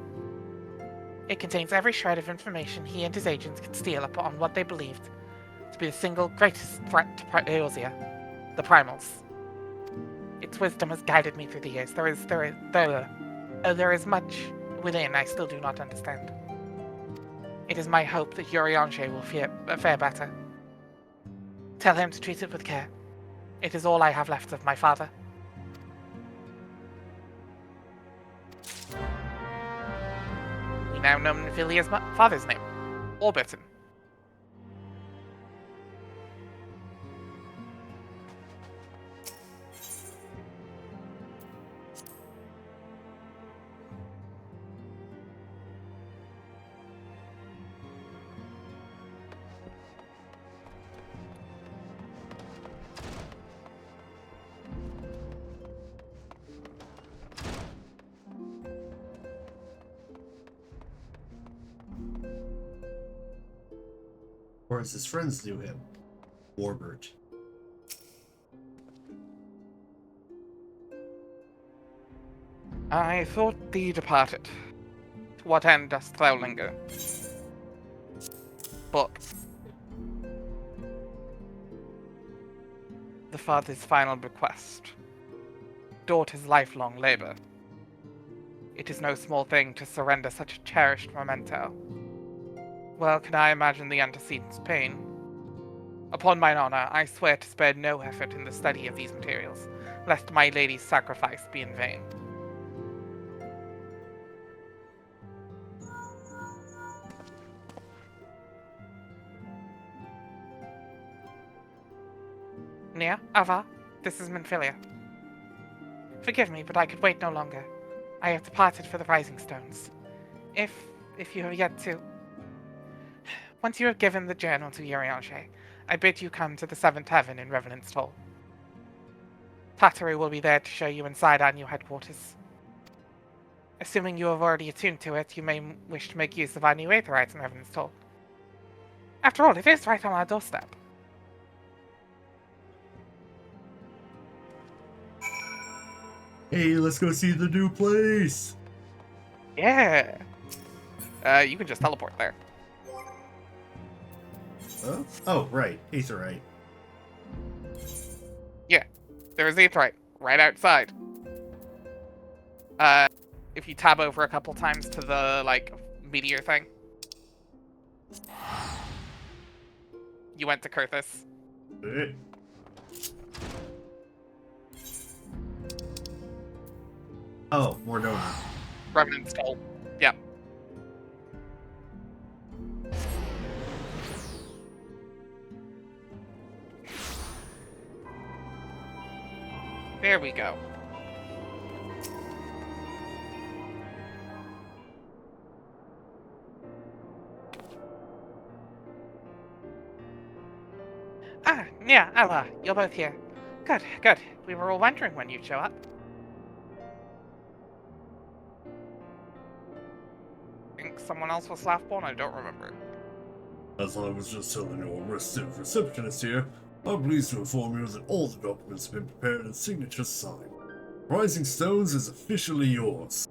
It contains every shred of information he and his agents could steal upon what they believed to be the single greatest threat to Eorzea, the Primals. Its wisdom has guided me through the years. There is much within I still do not understand. It is my hope that Urianger will fare better. Tell him to treat it with care. It is all I have left of my father. We now know Minfilia's father's name, Orbiton. Or as his friends knew him, Warbert. I thought thee departed. To what end dost thou linger? Books. The father's final bequest. Daughter's lifelong labor. It is no small thing to surrender such a cherished memento. Well can I imagine the antecedent's pain. Upon mine honor, I swear to spare no effort in the study of these materials, lest my lady's sacrifice be in vain. Nia, Ava, this is Minfilia. Forgive me, but I could wait no longer. I have departed for the Rising Stones. If you have yet to... Once you have given the journal to Urianger, I bid you come to the Seventh Heaven in Revenant's Toll. Tataru will be there to show you inside our new headquarters. Assuming you have already attuned to it, you may wish to make use of our new Aetherites in Revenant's Toll. After all, it is right on our doorstep. Hey, let's go see the new place! Yeah! You can just teleport there. Huh? Oh, right. Aetherite. Yeah, there's Aetherite right outside. If you tab over a couple times to the, like, meteor thing. You went to Kurthus. Eh. Oh, Mordona. Revenant's Toll. Yep. There we go. Ah, yeah, Ella, you're both here. Good, good. We were all wondering when you'd show up. Think someone else was Laughborn? I don't remember. As I was just telling your restive receptionist here, I'm pleased to inform you that all the documents have been prepared and signatures signed. Rising Stones is officially yours.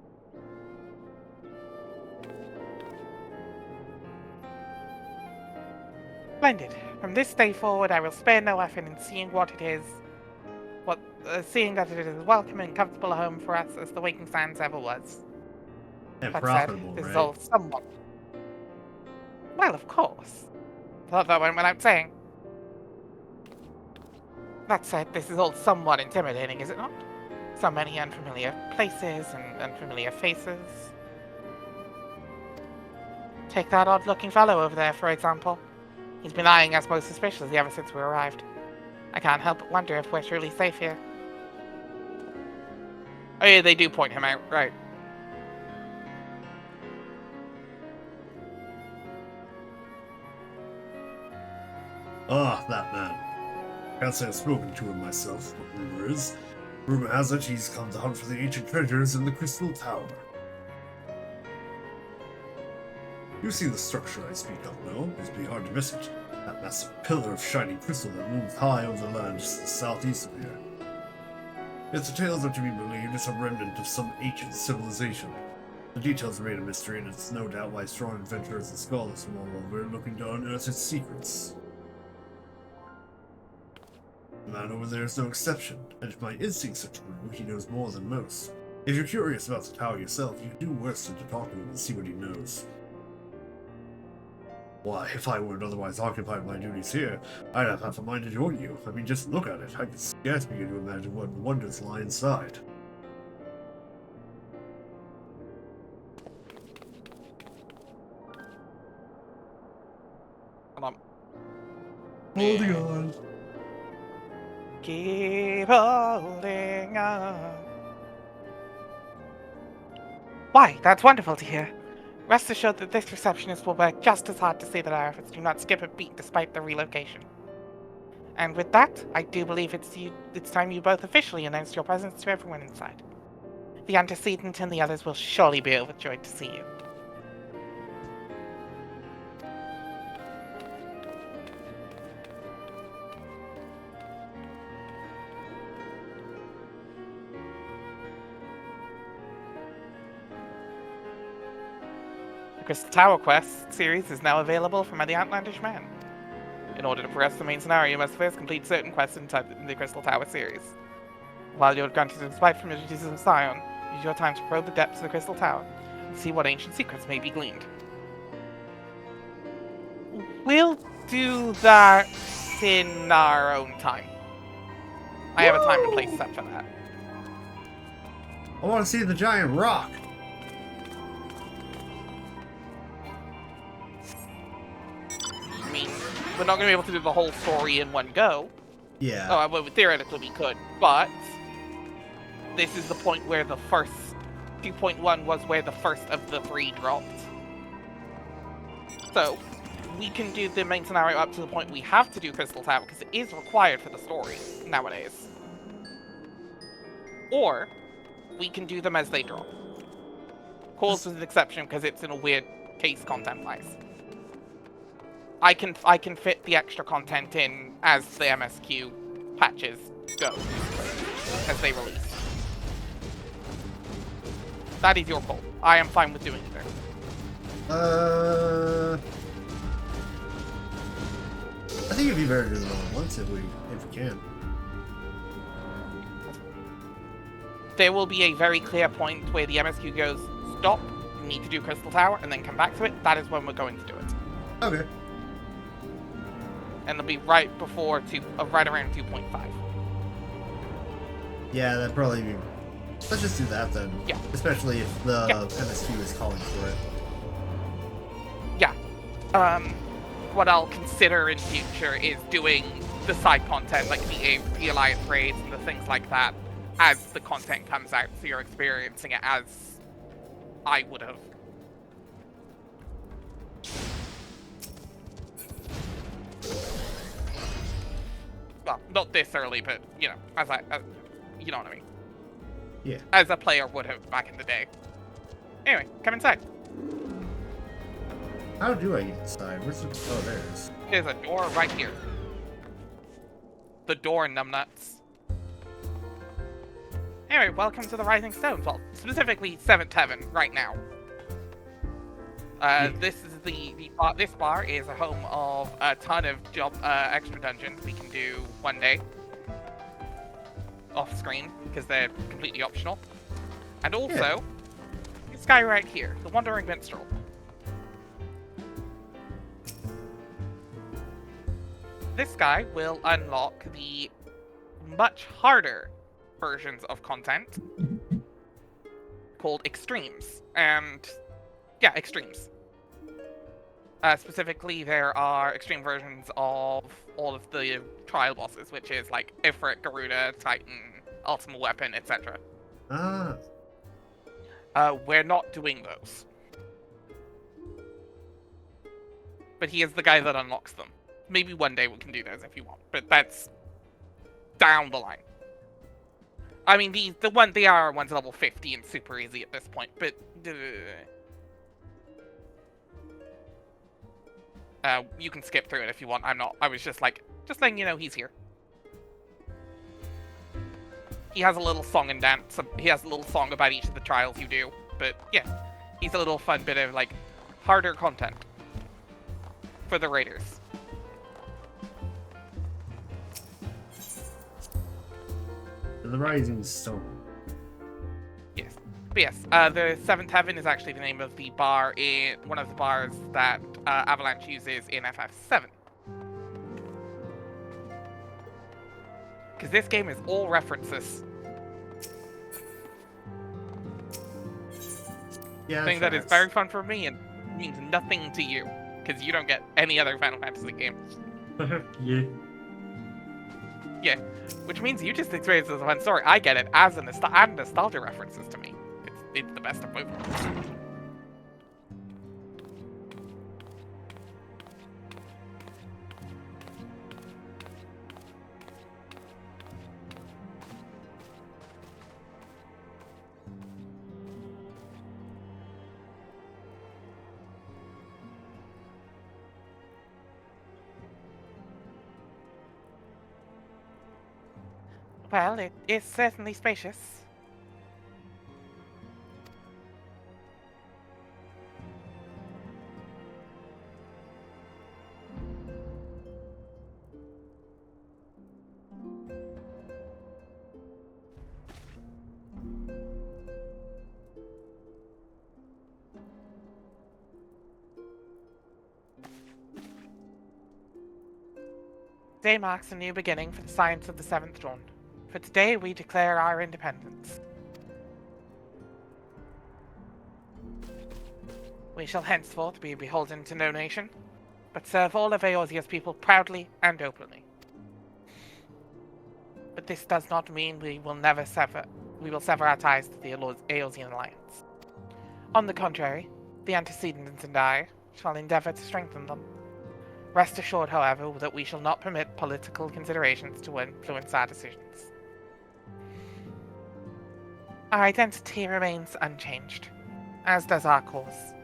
Splendid. From this day forward, I will spare no effort in seeing what it is, seeing that it is as welcome and comfortable a home for us as the Waking Sands ever was. And That profitable, said, this right? is all somewhat... Well, of course. Thought that went without saying. That said, this is all somewhat intimidating, is it not? So many unfamiliar places and unfamiliar faces. Take that odd-looking fellow over there, for example. He's been eyeing us most suspiciously ever since we arrived. I can't help but wonder if we're truly safe here. Oh yeah, they do point him out, right. Ah, that man. Can't say I've spoken to him myself, but rumor has it he's come to hunt for the ancient treasures in the Crystal Tower. You see the structure I speak of, no? It'd be hard to miss it. That massive pillar of shining crystal that looms high over the land just to the southeast of here. Yet the tales are to be believed it's a remnant of some ancient civilization. The details remain a mystery, and it's no doubt why strong adventurers and scholars from all over are looking to unearth its secrets. The man over there is no exception, and if my instincts are true, he knows more than most. If you're curious about the tower yourself, you do worse than to talk to him and see what he knows. Why, if I weren't otherwise occupied with my duties here, I'd have half a mind to join you. I mean, just look at it. I can scarce begin to imagine what wonders lie inside. Holding on. Keep holding on. Why, that's wonderful to hear. Rest assured that this receptionist will work just as hard to see that our efforts do not skip a beat despite the relocation. And with that, I do believe it's time you both officially announced your presence to everyone inside. The antecedent and the others will surely be overjoyed to see you. The Crystal Tower Quest series is now available from The Outlandish Man. In order to progress the main scenario, you must first complete certain quests in the Crystal Tower series. While you are granted to spite from entities of Scion, use your time to probe the depths of the Crystal Tower and see what ancient secrets may be gleaned. We'll do that in our own time. I have a time and place set for that. I want to see the giant rock. I mean, we're not going to be able to do the whole story in one go. Yeah. Oh, well, theoretically we could, but this is the point where the first 2.1 was where the first of the 3 dropped. So, we can do the main scenario up to the point we have to do Crystal Tower, because it is required for the story nowadays. Or, we can do them as they drop. Calls is an exception because it's in a weird case content-wise. I can fit the extra content in as the MSQ patches go, as they release. That is your call. I am fine with doing either. I think it'd be better to do it all at once if we can. There will be a very clear point where the MSQ goes, stop, you need to do Crystal Tower, and then come back to it. That is when we're going to do it. Okay. And it'll be right before right around 2.5. Yeah, that'd probably be. Let's just do that then. Yeah. Especially if the MSQ is calling for it. Yeah. What I'll consider in future is doing the side content, like the Alliance raids and the things like that, as the content comes out, so you're experiencing it as I would have. Well, not this early, but, you know, as you know what I mean. Yeah. As a player would have back in the day. Anyway, come inside. How do I get inside? Where's the... Oh, there it is. There's a door right here. The door, numbnuts. Anyway, welcome to the Rising Stones. Well, specifically 7th Heaven right now. This is this bar is a home of a ton of extra dungeons we can do one day. Off screen, because they're completely optional. And also, this guy right here, the Wandering Minstrel. This guy will unlock the much harder versions of content called Extremes. And, yeah, Extremes. Specifically, there are extreme versions of all of the trial bosses, which is like Ifrit, Garuda, Titan, Ultimate Weapon, etc. Ah. We're not doing those. But he is the guy that unlocks them. Maybe one day we can do those if you want, but that's down the line. I mean, the AR one's level 50 and super easy at this point, but you can skip through it if you want. I was just letting you know he's here. He has a little song and dance. He has a little song about each of the trials you do, but yeah, he's a little fun bit of like harder content for the raiders. The Rising Stone. Yes. But yes, the 7th Heaven is actually the name of the bar in one of the bars that Avalanche uses in FF7. Because this game is all references. Yeah, Thing that is very fun for me and means nothing to you. Because you don't get any other Final Fantasy games. Yeah. Yeah, which means you just experienced it as a fun story. I get it as a and nostalgia references to me. It's the best of both worlds. Well, it is certainly spacious. Today marks a new beginning for the science of the Seventh Dawn. For today we declare our independence. We shall henceforth be beholden to no nation, but serve all of Eorzea's people proudly and openly. But this does not mean we will sever our ties to the Eorzean alliance. On the contrary, the antecedents and I shall endeavor to strengthen them. Rest assured, however, that we shall not permit political considerations to influence our decisions. Our identity remains unchanged, as does our cause.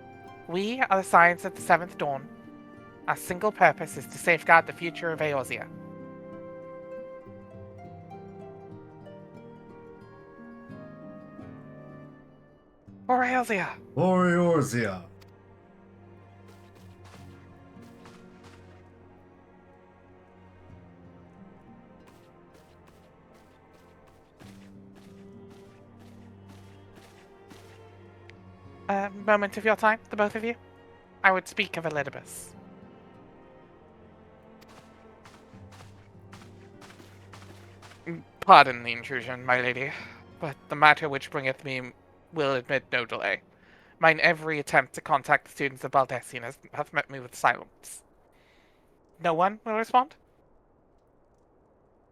We are the Science of the Seventh Dawn. Our single purpose is to safeguard the future of Eorzea. For Eorzea! For Eorzea! A moment of your time, the both of you? I would speak of Elidibus. Pardon the intrusion, my lady, but the matter which bringeth me will admit no delay. Mine every attempt to contact the students of Baldesion hath met me with silence. No one will respond?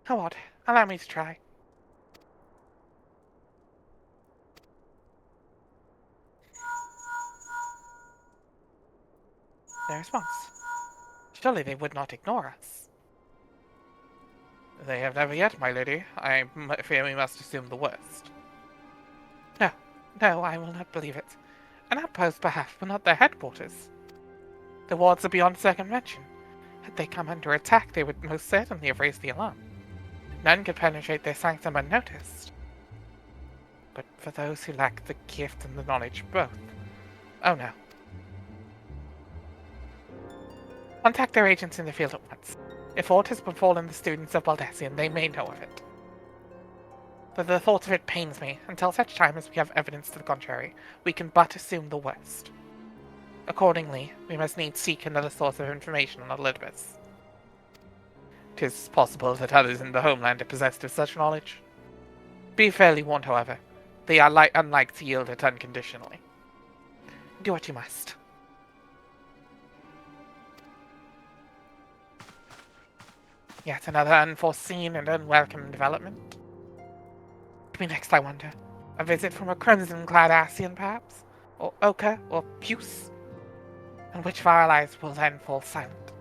How odd. Allow me to try. Their response. Surely they would not ignore us. They have never yet, my lady. I fear we must assume the worst. No, I will not believe it. An outpost, perhaps, but not their headquarters. The wards are beyond circumvention. Had they come under attack, they would most certainly have raised the alarm. None could penetrate their sanctum unnoticed. But for those who lack the gift and the knowledge, both. Oh no. Contact their agents in the field at once. If aught has befallen the students of Baldesion, they may know of it. But the thought of it pains me. Until such time as we have evidence to the contrary, we can but assume the worst. Accordingly, we must needs seek another source of information on Elidibus. 'Tis possible that others in the homeland are possessed of such knowledge. Be fairly warned, however. They are unlike to yield it unconditionally. Do what you must. Yet another unforeseen and unwelcome development. What will be next, I wonder? A visit from a crimson-clad Ascian, perhaps? Or Ochre, or Puce? And which of our allies will then fall silent?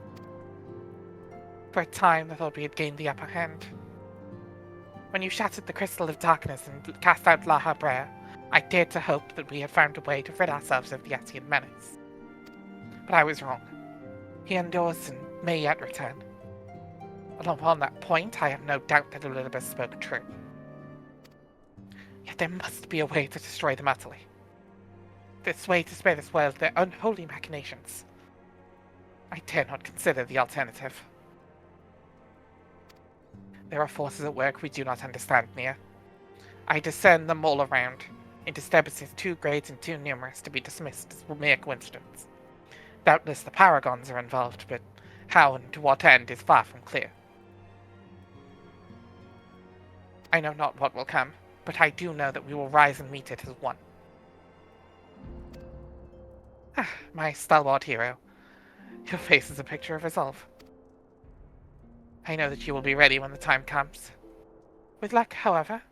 For a time, I thought we had gained the upper hand. When you shattered the Crystal of Darkness and cast out La Habrea, I dared to hope that we had found a way to rid ourselves of the Ascian menace. But I was wrong. He endures and may yet return. And upon that point, I have no doubt that Elidibus spoke true. Yet there must be a way to destroy them utterly. This way to spare this world their unholy machinations. I dare not consider the alternative. There are forces at work we do not understand, Nia. I discern them all around, in disturbances too great and too numerous to be dismissed as mere coincidence. Doubtless the Paragons are involved, but how and to what end is far from clear. I know not what will come, but I do know that we will rise and meet it as one. Ah, my stalwart hero. Your face is a picture of resolve. I know that you will be ready when the time comes. With luck, however,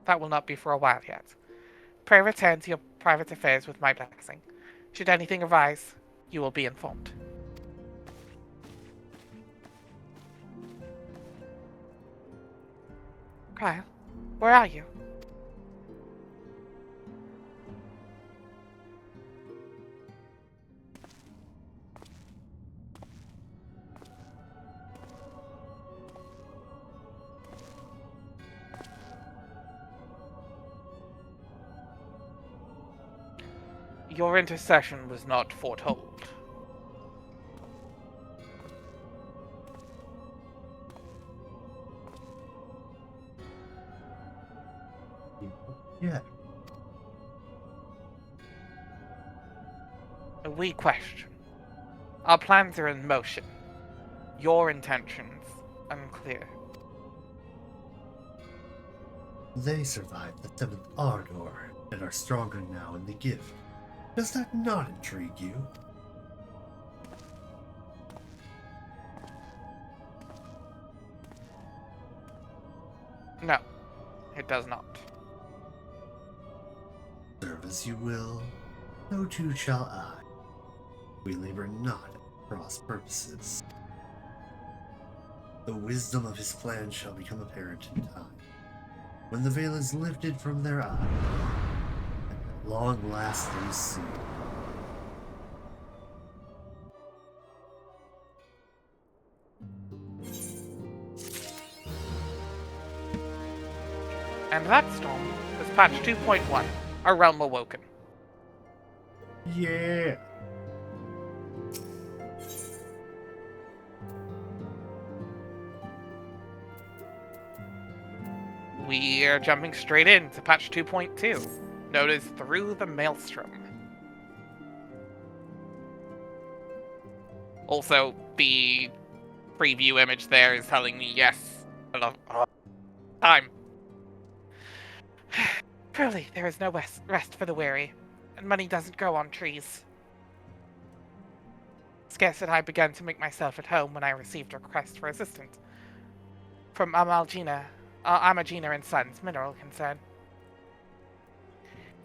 that will not be for a while yet. Pray return to your private affairs with my blessing. Should anything arise, you will be informed. Kyle, where are you? Your intercession was not foretold. Yeah. We question. Our plans are in motion. Your intentions unclear. They survived the 7th Ardor and are stronger now in the gift. Does that not intrigue you? No, it does not. Serve as you will, so too shall I. We labor not at cross purposes. The wisdom of his plan shall become apparent in time, when the veil is lifted from their eye, and at long last they see. And that storm was patch 2.1, a realm awoken. Yeah! We are jumping straight into patch 2.2, known as Through the Maelstrom. Also, the preview image there is telling me, yes, I love time. Truly, there is no rest for the weary, and money doesn't grow on trees. Scarce had I begun to make myself at home when I received a request for assistance from Amagina and Sons Mineral Concern.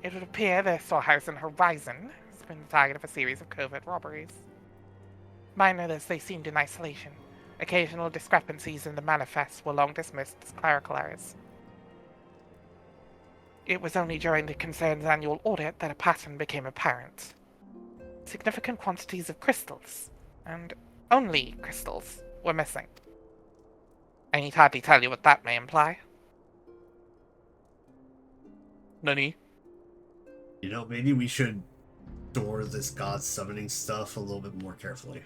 It would appear their storehouse in Horizon has been the target of a series of covert robberies. Minor as they seemed in isolation, occasional discrepancies in the manifests were long dismissed as clerical errors. It was only during the concern's annual audit that a pattern became apparent. Significant quantities of crystals, and only crystals, were missing. I need hardly tell you what that may imply. Nani? You know, maybe we should store this god summoning stuff a little bit more carefully.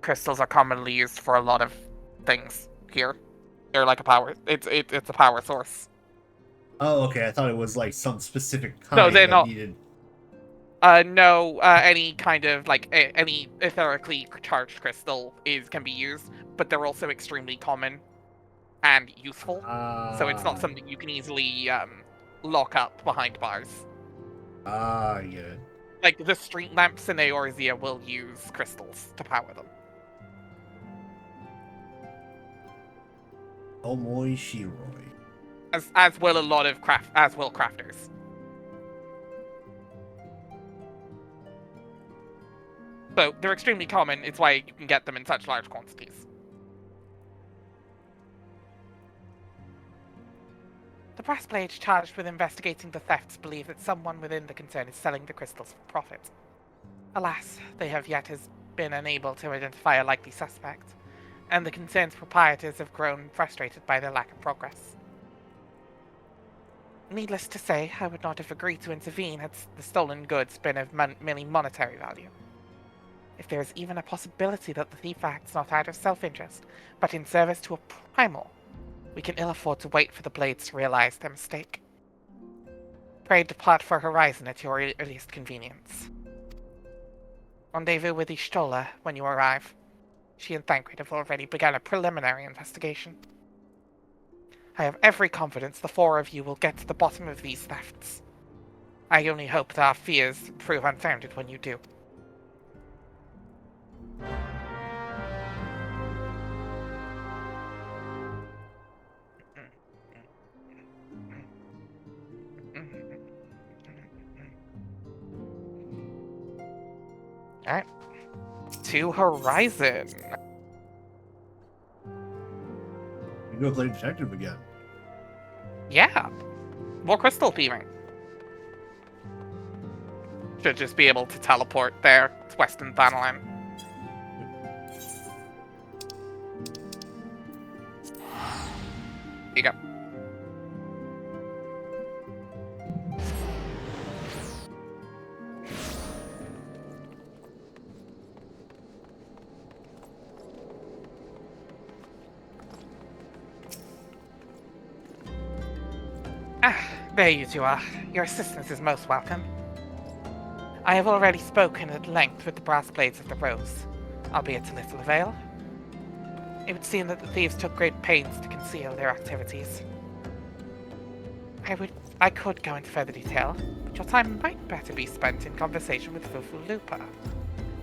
Crystals are commonly used for a lot of things here. They're like a power. It's a power source. Oh, okay. I thought it was like some specific kind No, they're that not. needed. Any kind of like any etherically charged crystal can be used, but they're also extremely common and useful. So it's not something you can easily lock up behind bars. Yeah. Like the street lamps in Eorzea will use crystals to power them. Omoi Shiroi. As will a lot of crafters. So they're extremely common, it's why you can get them in such large quantities. The brass blades charged with investigating the thefts believe that someone within the concern is selling the crystals for profit. Alas, they have yet been unable to identify a likely suspect, and the concern's proprietors have grown frustrated by their lack of progress. Needless to say, I would not have agreed to intervene had the stolen goods been of merely monetary value. If there is even a possibility that the thief acts not out of self-interest, but in service to a primal, we can ill afford to wait for the blades to realize their mistake. Pray depart for Horizon at your earliest convenience. Rendezvous with Y'shtola when you arrive. She and Thancred have already begun a preliminary investigation. I have every confidence the four of you will get to the bottom of these thefts. I only hope that our fears prove unfounded when you do. Alright. To Horizon. You go play detective again. Yeah. More crystal thieving. Should just be able to teleport there. It's Western Thanalan. Here you go. Ah, there you two are. Your assistance is most welcome. I have already spoken at length with the brass blades of the Rose, albeit to little avail. It would seem that the thieves took great pains to conceal their activities. I could go into further detail, but your time might better be spent in conversation with Fufu Lupa.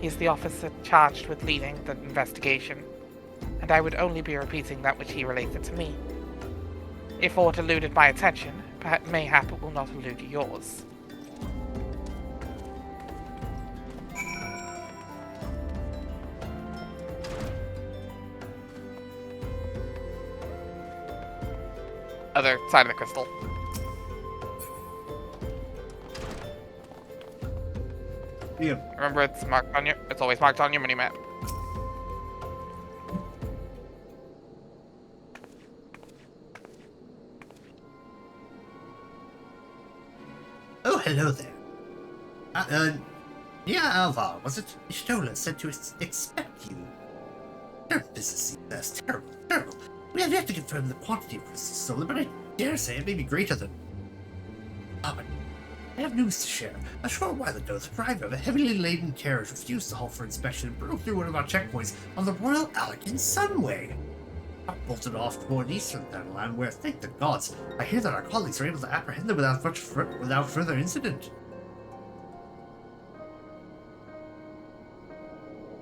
He is the officer charged with leading the investigation, and I would only be repeating that which he related to me. If aught eluded my attention, mayhap it will not elude yours. Other side of the crystal. Yeah. Remember, it's marked on your. It's always marked on your mini map. Oh, hello there. Yeah, Alvar, was it? Stola said to expect you. Terrible business, that's terrible, terrible. We have yet to confirm the quantity of crystals stolen, but I dare say it may be greater than... Ah, but I have news to share. A short while ago, the driver of a heavily laden carriage refused to halt for inspection and broke through one of our checkpoints on the Royal Alakan Sunway. I bolted off toward eastern Thanalan, where, thank the gods, I hear that our colleagues are able to apprehend them without further incident.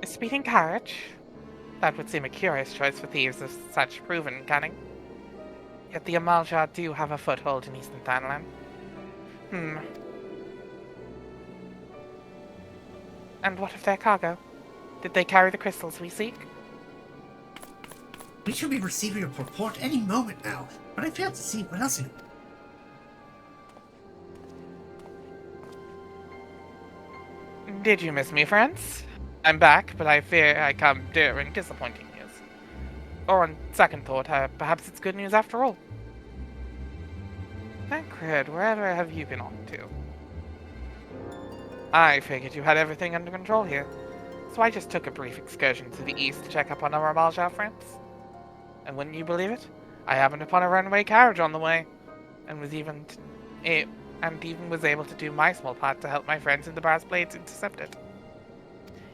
A speeding carriage? That would seem a curious choice for thieves of such proven cunning. Yet the Amalja do have a foothold in eastern Thanalan. And what of their cargo? Did they carry the crystals we seek? We should be receiving a report any moment now, but I fail to see what else. Did you miss me, friends? I'm back, but I fear I come during disappointing news. Or on second thought, perhaps it's good news after all. Tancred, wherever have you been on to? I figured you had everything under control here, so I just took a brief excursion to the east to check up on our Amalja friends. And wouldn't you believe it? I happened upon a runaway carriage on the way, and was even was able to do my small part to help my friends in the Brass Blades intercept it.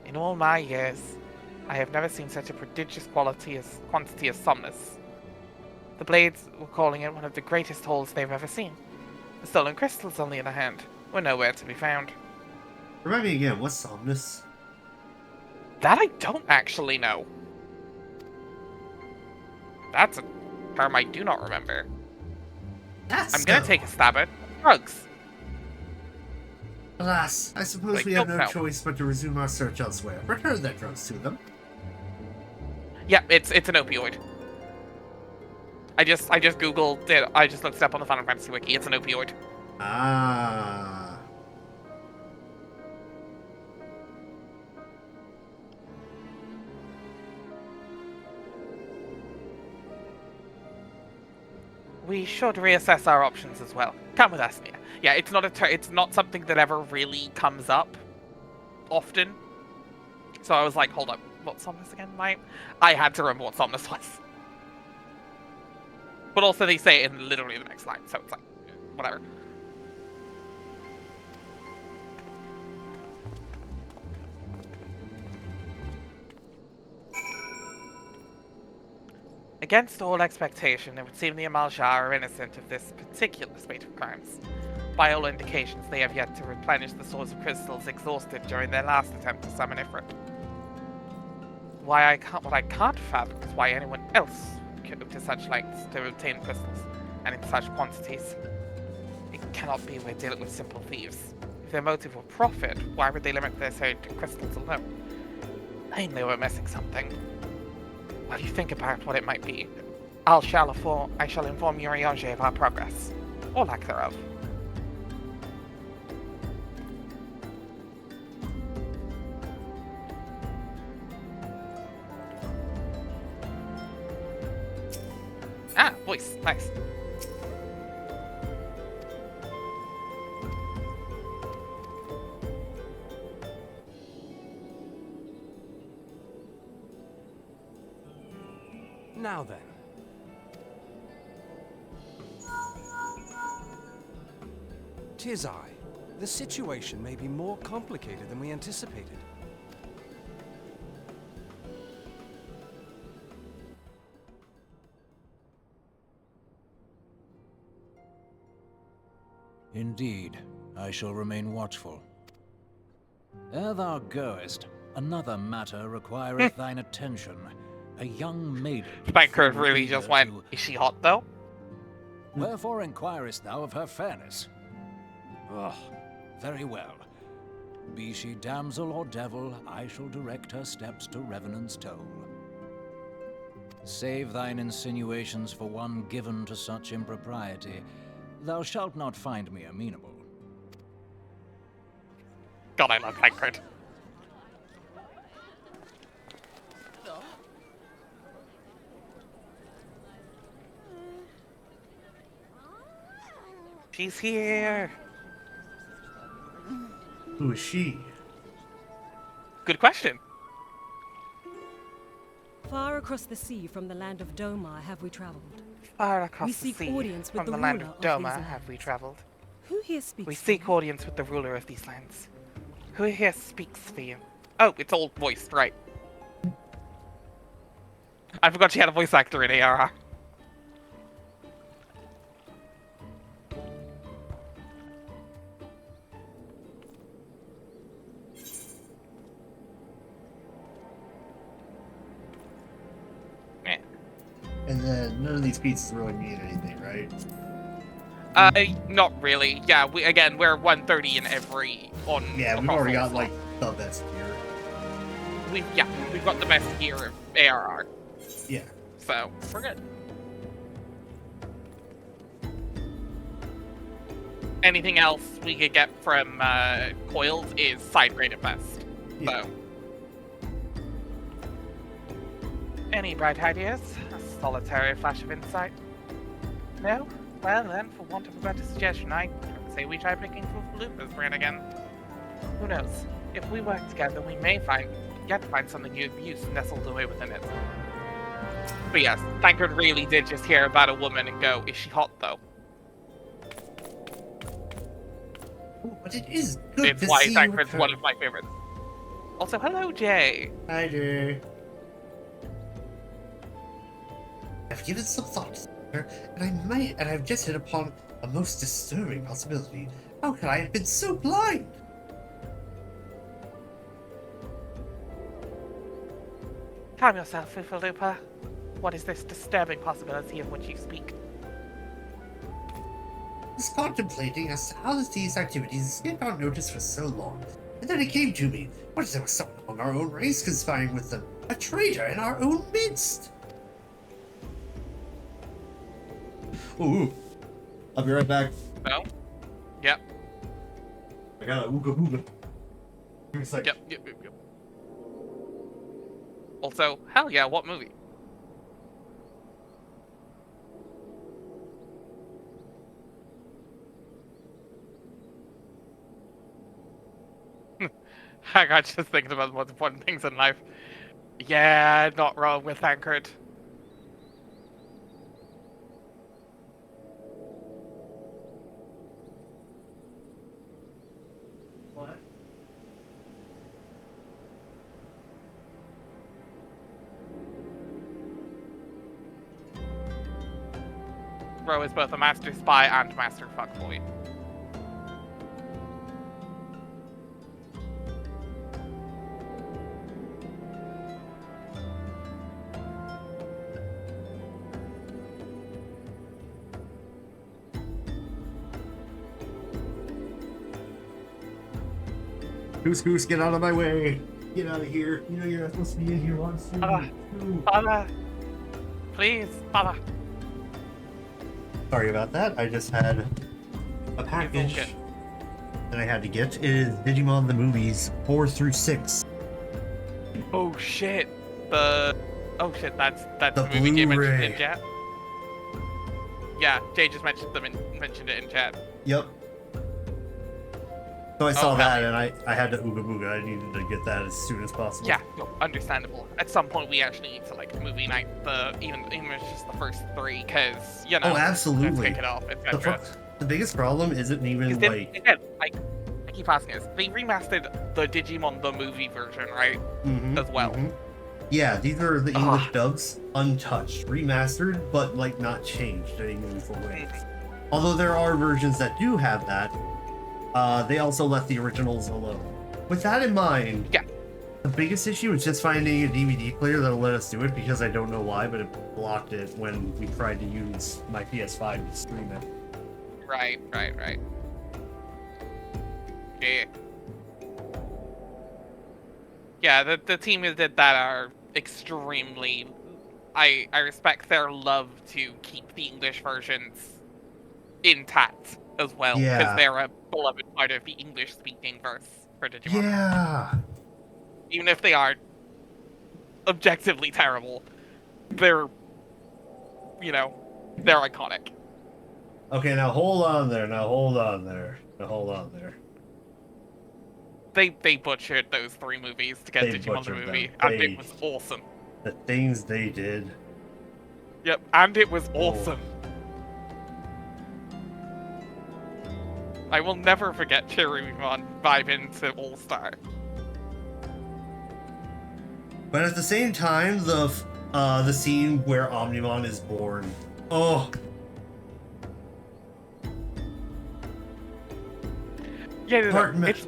In all my years, I have never seen such a prodigious quantity of Somnus. The Blades were calling it one of the greatest hauls they've ever seen. The stolen crystals, on the other hand, were nowhere to be found. Remind me again, what's Somnus? That I don't actually know. That's a term I do not remember. I'm gonna take a stab at drugs. Alas, I suppose Wait, we have nope, no no. choice but to resume our search elsewhere. Return their drugs to them. Yeah, it's an opioid. I just googled it. I just looked it up on the Final Fantasy wiki. It's an opioid. Ah. We should reassess our options as well. Come with us, Mia. Yeah, it's not something that ever really comes up often. So I was like, hold up, what's Somnus again? I had to remember what Somnus was. But also they say it in literally the next line, so it's like, whatever. Against all expectation, it would seem the Amalja are innocent of this particular spate of crimes. By all indications, they have yet to replenish the source of crystals exhausted during their last attempt to summon Ifrit. What I can't fathom is why anyone else would go to such lengths to obtain crystals, and in such quantities. It cannot be we're dealing with simple thieves. If their motive were profit, why would they limit their search to crystals alone? I knew we're missing something. While you think about what it might be, I shall inform Urianger of our progress, or lack thereof. Ah, voice, nice. Now then. Tis I. The situation may be more complicated than we anticipated. Indeed, I shall remain watchful. Ere thou goest, another matter requireth thine attention. A young maiden. Thancred full really eager just went, to- is she hot though? Wherefore inquirest thou of her fairness? Ugh, very well. Be she damsel or devil, I shall direct her steps to Revenant's Toll. Save thine insinuations for one given to such impropriety. Thou shalt not find me amenable. God, I love Thancred. She's here. Who is she? Good question. Far across the sea from the land of Domar have we traveled. Far across We the seek sea, audience with from the the land ruler of of these Doma, lands. have we traveled. Who here speaks? We for seek you? audience with the ruler of these lands. Who here speaks for you? Oh, it's all voiced, right. I forgot she had a voice actor in ARR. And then none of these pizzas really mean anything, right? Not really. Yeah, we're 130 in every on. Yeah, we've across already all got like slots. the best gear. We've got the best gear of ARR, Yeah. so we're good. Anything else we could get from Coils is side grade at best. Yeah. So. Any bright ideas? A solitary flash of insight? No? Well then, for want of a better suggestion, I say we try picking Lupus brand again. Who knows? If we work together, we may find something of use nestled away within it. But yes, Thancred really did just hear about a woman and go, is she hot though? Ooh, but it is good It's to why see Thancred's you one of my favorites. Also, hello Jay! Hi there. I've given some thought to her, and I've just hit upon a most disturbing possibility. How could I have been so blind? Calm yourself, Ufalupa. What is this disturbing possibility of which you speak? I was contemplating as to how these activities escaped our notice for so long, and then it came to me. What if there was someone among our own race conspiring with them? A traitor in our own midst? Ooh. I'll be right back. No? Yep. I got a ooga booga. Give me a second. Yep. Also, hell yeah, what movie? I got just thinking about the most important things in life. Yeah, not wrong with Thancred. What? Bro is both a master spy and master fuckboy. Goose, get out of my way. Get out of here. You know you're not supposed to be in here. Father, please, Father. Sorry about that. I just had a package okay. that I had to get. It is Digimon the movies 4 through 6. Oh shit. That's The the movie Jay mentioned Blu-ray. in chat. Yeah, Jay just mentioned mentioned it in chat. Yep. So I saw hell that yeah. and I had to ooga booga. I needed to get that as soon as possible. Yeah, no, understandable. At some point, we actually need to like movie night even if it's just the first 3, because you know. Oh, Let's absolutely. kick it off, The, etc. the biggest problem isn't even Because like again, I keep asking this. They remastered the Digimon the movie version, right? As well. Yeah, these are the English Ah. dubs, untouched, remastered, but like not changed in any meaningful way. Although there are versions that do have that, they also left the originals alone. With that in mind, Yeah. the biggest issue is just finding a DVD player that'll let us do it, because I don't know why, but it blocked it when we tried to use my PS5 to stream it. Right. Yeah. Yeah, the team who did that are extremely. I respect their love to keep the English versions intact as well, because Yeah. they're a beloved part of the English-speaking verse for Digimon. Yeah! Even if they are objectively terrible, they're iconic. Okay, now hold on there. They butchered those 3 movies to get They Digimon the butchered movie, them. and They- it was awesome. The things they did. Yep, and it was Oh. awesome. I will never forget Cherrymon vibing to All Star. But at the same time, the scene where Omnimon is born. Oh, Yeah, no, Part- it's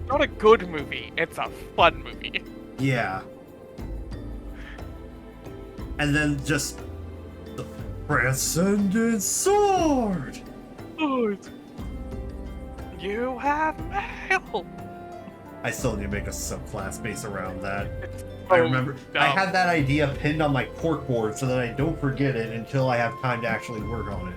not a good movie. It's a fun movie. yeah. And then just the Transcendent Sword! Good. You have mail. I still need to make a subclass base around that. It's I so remember I dumb. had that idea pinned on my corkboard so that I don't forget it until I have time to actually work on it.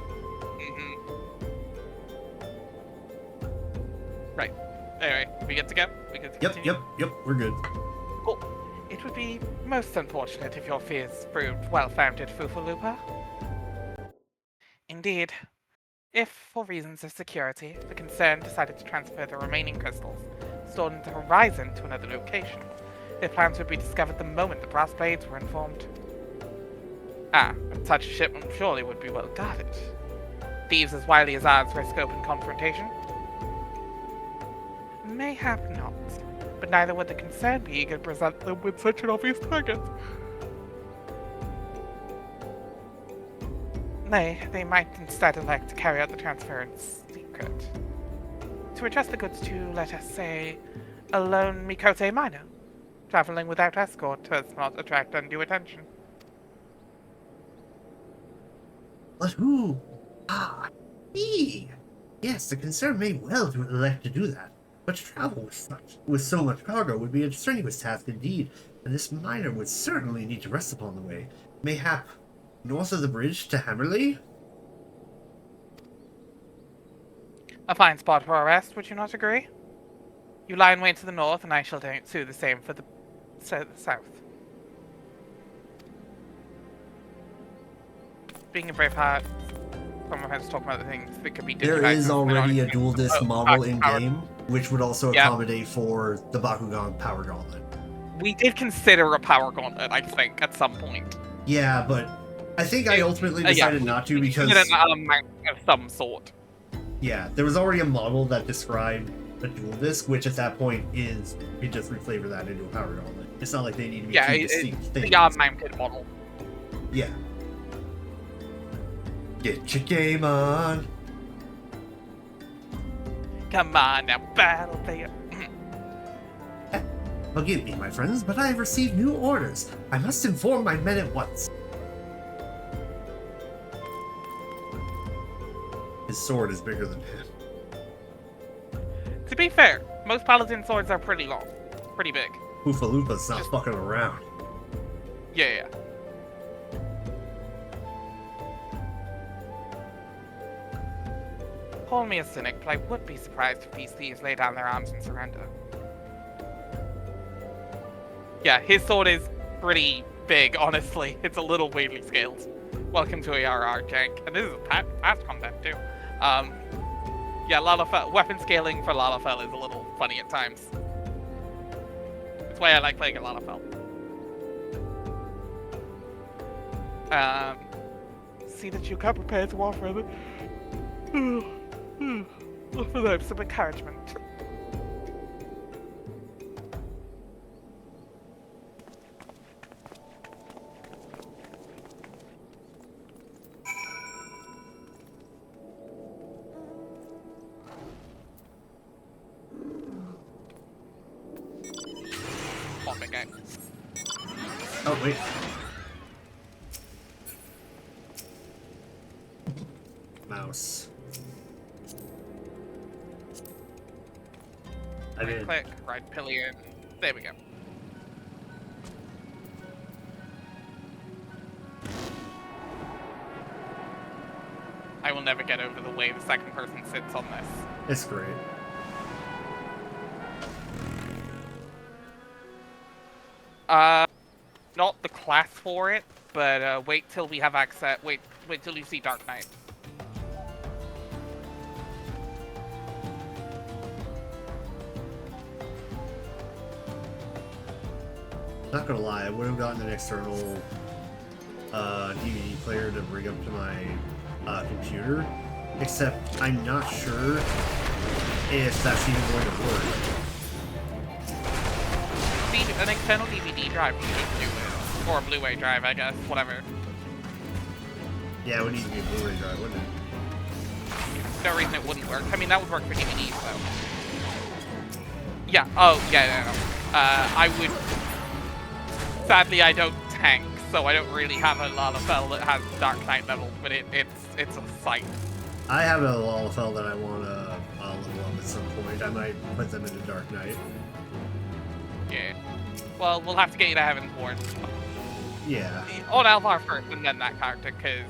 Right. Anyway, we get to go? We get to continue? Yep, we're good. Cool. It would be most unfortunate if your fears proved well-founded, Fufulupa. Indeed. If, for reasons of security, the concern decided to transfer the remaining crystals stored into Horizon to another location, their plans would be discovered the moment the Brass Blades were informed. But such a shipment surely would be well guarded. Thieves as wily as ours risk open confrontation? Mayhap not, but neither would the concern be eager to present them with such an obvious target. Nay, they might instead elect to carry out the transfer in secret. To address the goods to, let us say, a lone Mikote miner, traveling without escort does not attract undue attention. But who? Me! Yes, the concern may well to elect to do that, but to travel with so much cargo would be a strenuous task indeed, and this miner would certainly need to rest upon the way. Mayhap north of the bridge to Hammerley? A fine spot for a rest, would you not agree? You lie in wait to the north, and I shall do the same for the south. Being a brave heart, someone has to talk about the things that could be There digitized is and already a not- dual disc Oh, model power. in-game, which would also Yeah. accommodate for the Bakugan Power Gauntlet. We did consider a power gauntlet, I think, at some point. Yeah, but I think I ultimately decided not to because... We did an mount of some sort. Yeah, there was already a model that described a dual disc, which at that point is you just reflavor that into a power gauntlet. It's not like they need to be Yeah, two distinct things. the arm-mounted model. Yeah. Get your game on. Come on now, battle there. Forgive me, my friends, but I have received new orders. I must inform my men at once. His sword is bigger than him. To be fair, Most paladin swords are pretty long, pretty big. Oofaloopa's not fucking around. Yeah. Call me a cynic, but I would be surprised if these thieves lay down their arms and surrender. Yeah, his sword is pretty big, honestly. It's a little weirdly scaled. Welcome to ARR, Jank. And this is past content, too. Yeah, Lalafell, weapon scaling for Lalafell is a little funny at times. That's why I like playing a Lalafell. See that you come prepared to offer them. Offer them some encouragement. Oh, wait. Mouse. I Right did. click, right pillion. There we go. I will never get over the way the second person sits on this. It's great. Not the class for it, but wait till we have access. Wait till you see Dark Knight. Not gonna lie, I would have gotten an external DVD player to bring up to my computer, except I'm not sure if that's even going to work. An external DVD drive should do it. Or a Blu-ray drive, I guess. Whatever. Yeah, it would need to be a Blu-ray drive, wouldn't it? No reason it wouldn't work. I mean, that would work for DVDs, though. Yeah. Oh, yeah, no. I would... Sadly, I don't tank, so I don't really have a Lalafell that has Dark Knight level, but it's a sight. I have a Lalafell that I want to level up at some point. I might put them into Dark Knight. Yeah. Well, we'll have to get you to Heaven's Ward. Yeah. On Alvar first, and then that character, because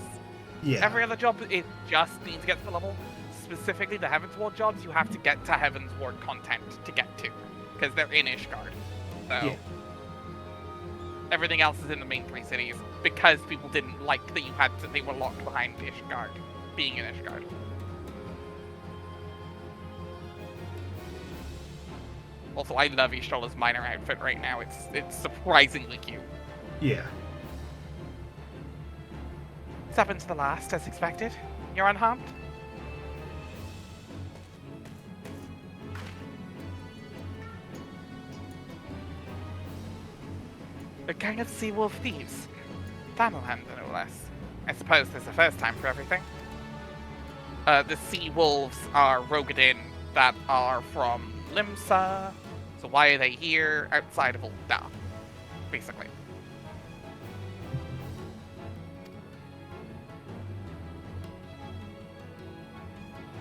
Yeah. every other job, it just needs to get to the level. Specifically, the Heaven's Ward jobs, you have to get to Heaven's Ward content to get to, because they're in Ishgard. So, Yeah. everything else is in the main 3 cities, because people didn't like that you had to, they were locked behind Ishgard, being in Ishgard. Also, I love Ishtola's minor outfit right now. It's surprisingly cute. Yeah. Second to the last, as expected. You're unharmed? A gang of sea wolf thieves. Thamelhand, no less. I suppose this is the first time for everything. The sea wolves are Rogadin that are from Limsa. So why are they here outside of Ul'dah, basically?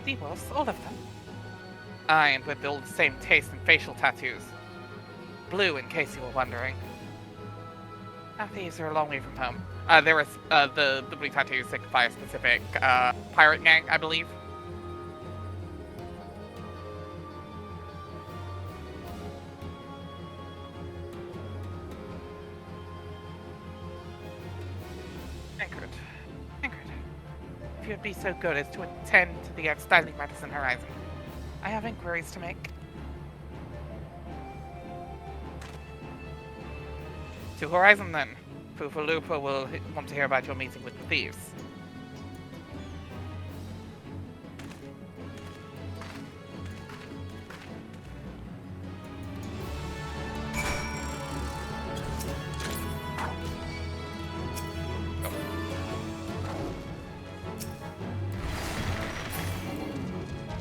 Sea wolves, all of them. Aye, and with all the same taste and facial tattoos. Blue, in case you were wondering. Our thieves are a long way from home. There is the blue tattoos signify a specific pirate gang, I believe. Anchored. If you'd be so good as to attend to the outstanding matters in Horizon. I have inquiries to make. To Horizon, then. Oofaloopa will want to hear about your meeting with the thieves.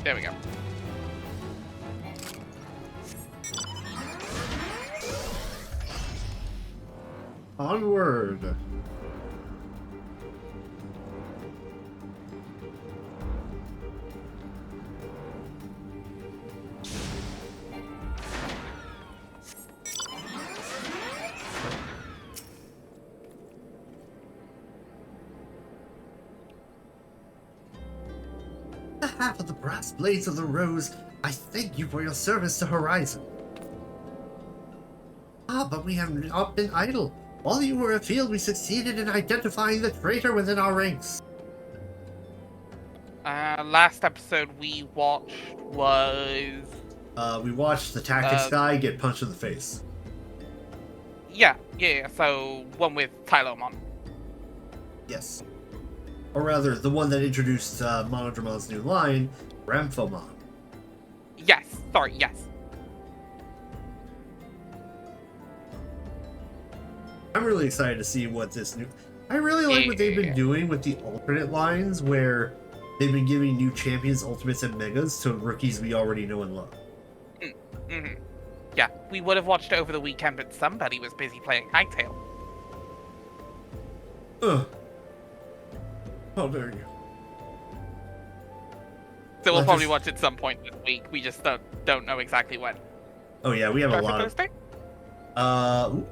There we go. Onward. behalf of the Brass Blades of the Rose, I thank you for your service to Horizon. Ah, but we have not been idle. While you were afield, we succeeded in identifying the traitor within our ranks. Last episode we watched was... We watched the tactics guy get punched in the face. Yeah, so one with Tylomon. Yes. Or rather, the one that introduced Monodramon's new line, Ramphomon. Yes. I'm really excited to see what this new... I really like what they've been doing with the alternate lines, where they've been giving new champions, ultimates, and megas to rookies we already know and love. Mm-hmm. Yeah, we would have watched it over the weekend, but somebody was busy playing Hytale. Ugh. How dare you. So we'll probably watch it some point this week. We just don't know exactly when. Oh yeah, we have a Dark lot of... Thursday?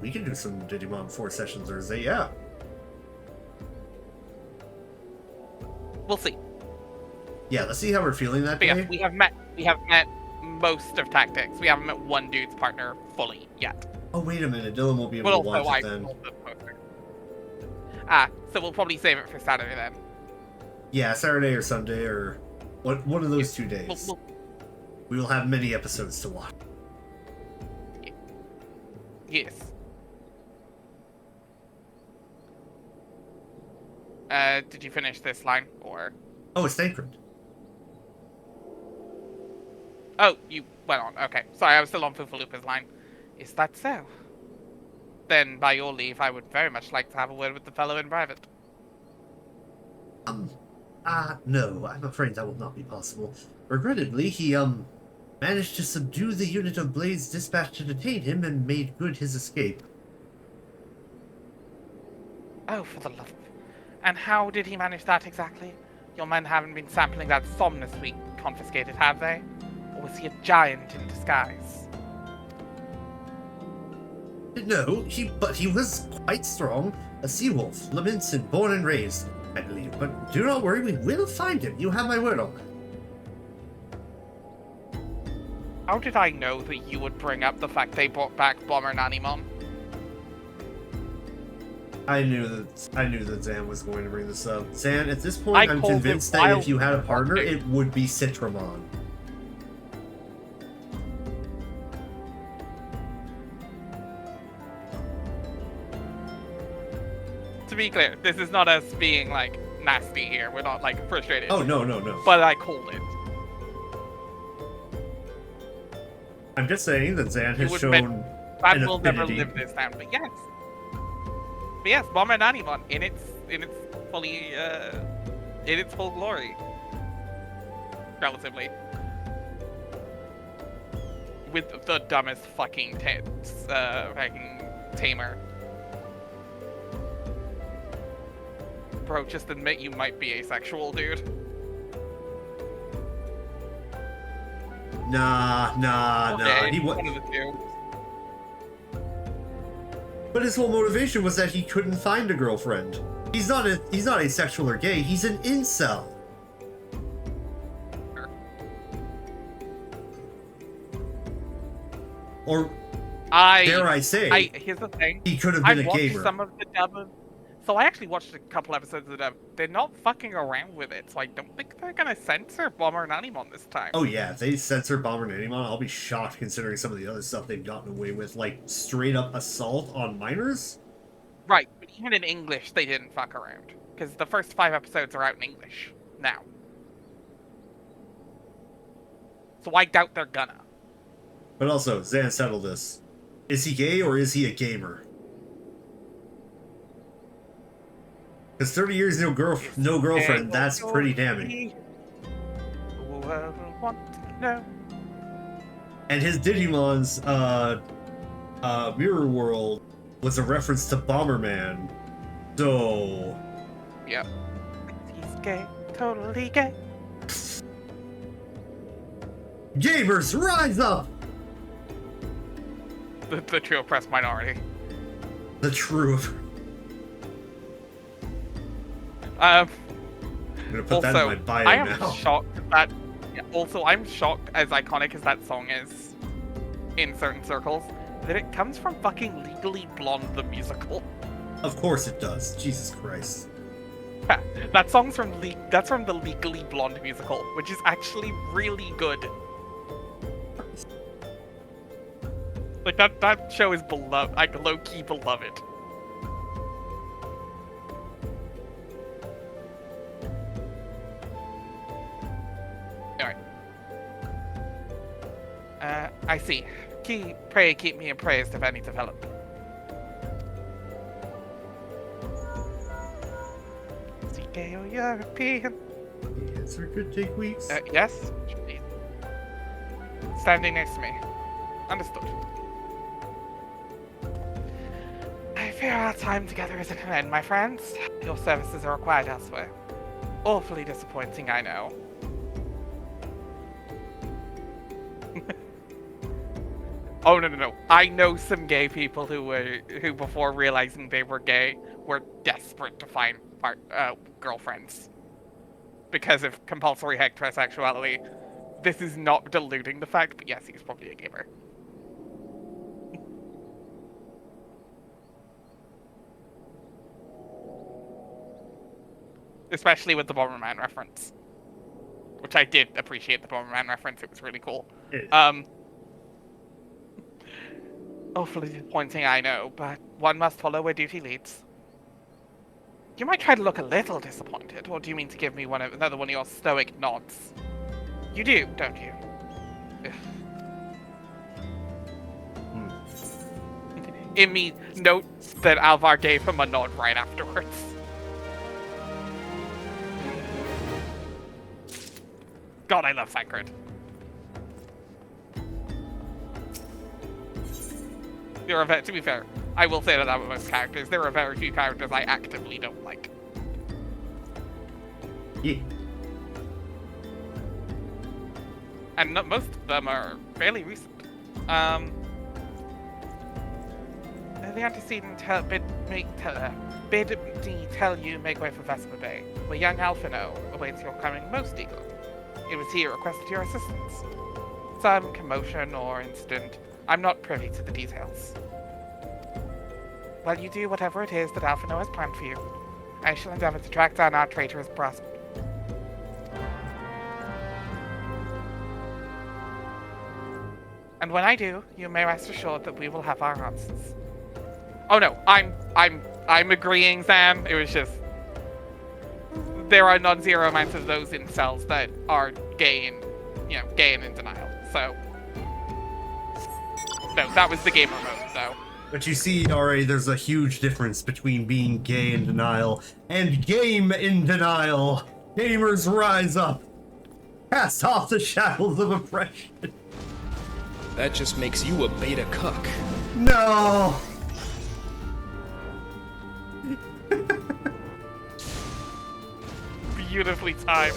We can do some Digimon 4 sessions Thursday, yeah. We'll see. Yeah, let's see how we're feeling that But day. yeah, we have met most of Tactics. We haven't met one dude's partner fully yet. Oh, wait a minute, Dylan won't be able to watch it then. So we'll probably save it for Saturday then. Yeah, Saturday or Sunday, or one of those 2 days. We'll- We will have many episodes to watch. Yes. Did you finish this line, or? Oh, it's Thancred. Oh, you went on. Okay. Sorry, I was still on Fufalupa's line. Is that so? Then, by your leave, I would very much like to have a word with the fellow in private. No, I'm afraid that will not be possible. Regrettably, he, managed to subdue the unit of Blades dispatched to detain him and made good his escape. Oh, for the love of... And how did he manage that exactly? Your men haven't been sampling that Somnus we confiscated, have they? Or was he a giant in disguise? No, but he was quite strong. A sea wolf, Leminson, born and raised, I believe. But do not worry, we will find him. You have my word on that. How did I know that you would bring up the fact they brought back Bomber Nanimon? I knew that Zan was going to bring this up. Zan, at this point, I'm called it convinced that if you had a wild partner, hunting. it would be Citramon. To be clear, this is not us being, like, nasty here. We're not, like, frustrated. Oh, no. But I called it. I'm just saying that Zan has would shown That an will never affinity. live this down, but yes. But yes, Bomber Nanimon in its full glory. Relatively. With the dumbest fucking tamer. Bro, just admit you might be asexual, dude. Nah. Okay, He one of the two. But his whole motivation was that he couldn't find a girlfriend. He's not asexual or gay. He's an incel. Or dare I say, here's the thing. he could have I been a watched gamer. some of the dub. So I actually watched a couple episodes of the dub. They're not fucking around with it, so I don't think they're gonna censor Bomber Nanimon this time. Oh yeah, if they censor Bomber Nanimon, I'll be shocked considering some of the other stuff they've gotten away with, like straight up assault on minors. Right, but even in English, they didn't fuck around. Because the first 5 episodes are out in English now. So I doubt they're gonna. But also, Zan, settle this. Is he gay or is he a gamer? Because 30 years no girlfriend, that's pretty damning. Whoever wants to know. And his Digimon's Mirror World was a reference to Bomberman. So Yep. He's gay, totally gay. gamers, rise up! The true oppressed minority. The truth. gonna put that in Also, my bio I am now. shocked that. Also, I'm shocked, as iconic as that song is in certain circles, that it comes from fucking Legally Blonde the musical. Of course it does. Jesus Christ. Yeah, that song's from that's from the Legally Blonde musical, which is actually really good. Like that show is beloved, like low-key beloved. Alright. I see. Pray keep me appraised of any development. Gale European. The answer could take weeks. Yes? Standing next to me. Understood. I fear our time together is at an end, my friends. Your services are required elsewhere. Awfully disappointing, I know. Oh, no. I know some gay people who before realizing they were gay, were desperate to find girlfriends. Because of compulsory heterosexuality. This is not diluting the fact, but yes, he's probably a gamer. Especially with the Bomberman reference. Which I did appreciate the Bomberman reference, it was really cool. Awfully disappointing, I know, but one must follow where duty leads. You might try to look a little disappointed, or do you mean to give me another one of your stoic nods? You do, don't you? Immi note that Alvar gave him a nod right afterwards. God, I love Thancred. To be fair, I will say that about most characters. There are very few characters I actively don't like. Yeah. And most of them are fairly recent. The antecedent bid me tell you make way for Vesper Bay, where young Alphino awaits your coming most eagerly. It was he who requested your assistance. Some commotion or incident. I'm not privy to the details. Well, you do whatever it is that Alphino has planned for you. I shall endeavor to track down our traitorous brass. And when I do, you may rest assured that we will have our answers. Oh no, I'm agreeing, Sam. It was just there are non-zero amounts of those incels that are gay and in denial. So no, that was the gamer mode, though. But you see, already there's a huge difference between being gay in denial and game in denial. Gamers rise up. Cast off the shackles of oppression. That just makes you a beta cuck. No! Beautifully timed.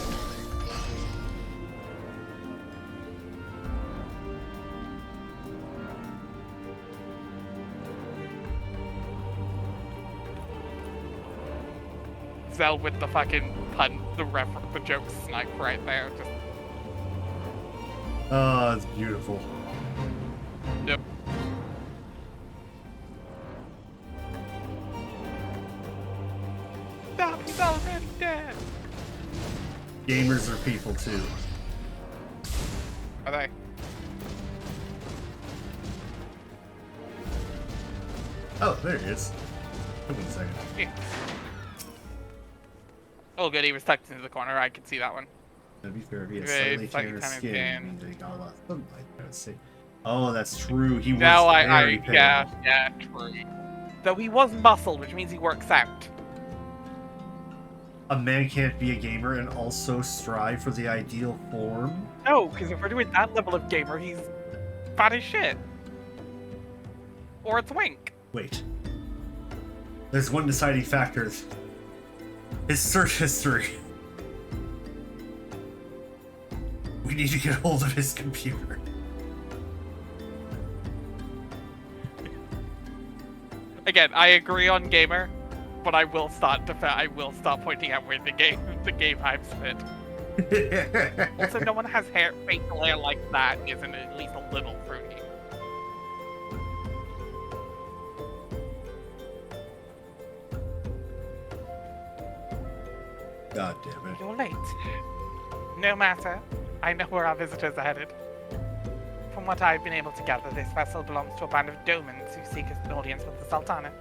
Zell with the fucking pun, the joke snipe right there. Just, Oh, it's beautiful. yep. Stop, he's already dead. Gamers are people too. Are they? Oh, there he is. Give me a second. Yeah. Oh good, he was tucked into the corner, I could see that one. To be fair, if he has Right, slightly slightly tanner tanner skin, skin. it means that he got a lot of sunlight. Let's see. Oh, that's true. He was No, very pale. yeah, true. Though he was muscled, which means he works out. A man can't be a gamer and also strive for the ideal form. No, because if we're doing that level of gamer, he's fat as shit. Or it's Wink. Wait. There's one deciding factor. His search history. We need to get hold of his computer. Again, I agree on gamer, but I will start pointing out where the game hypes fit. Also, no one has facial hair like that isn't at least a little fruity. God damn it. You're late. No matter. I know where our visitors are headed. From what I've been able to gather, this vessel belongs to a band of Domans who seek an audience with the Sultana.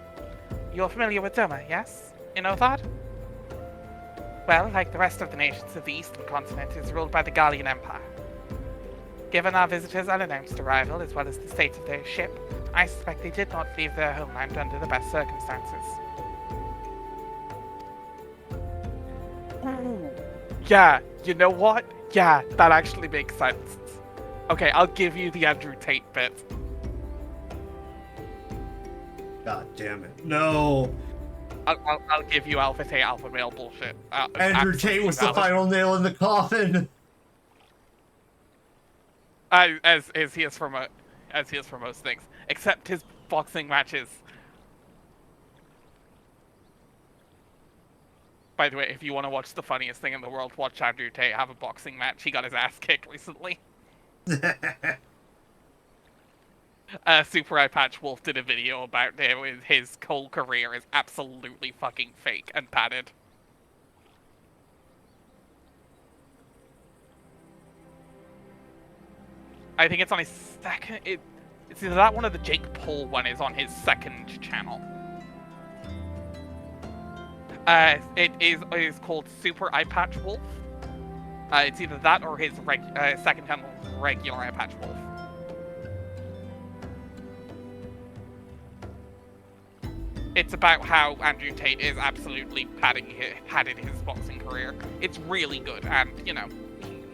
You're familiar with Doma, yes? In Othard? Well, like the rest of the nations of the Eastern Continent, it is ruled by the Gallian Empire. Given our visitors' unannounced arrival, as well as the state of their ship, I suspect they did not leave their homeland under the best circumstances. Ooh. Yeah, you know what? Yeah, that actually makes sense. Okay, I'll give you the Andrew Tate bit. God damn it. No. I'll give you Alpha Tate, Alpha Male bullshit. Andrew Tate was the final nail in the coffin. As he is for most things, except his boxing matches. By the way, if you want to watch the funniest thing in the world, watch Andrew Tate have a boxing match. He got his ass kicked recently. Super Eye Patch Wolf did a video about it. His whole career is absolutely fucking fake and padded. I think it's on his second. It's either that one or the Jake Paul one is on his second channel. It is called Super Eye Patch Wolf. It's either that or his second channel, regular Eye Patch Wolf. It's about how Andrew Tate is absolutely padded his boxing career. It's really good, and you know,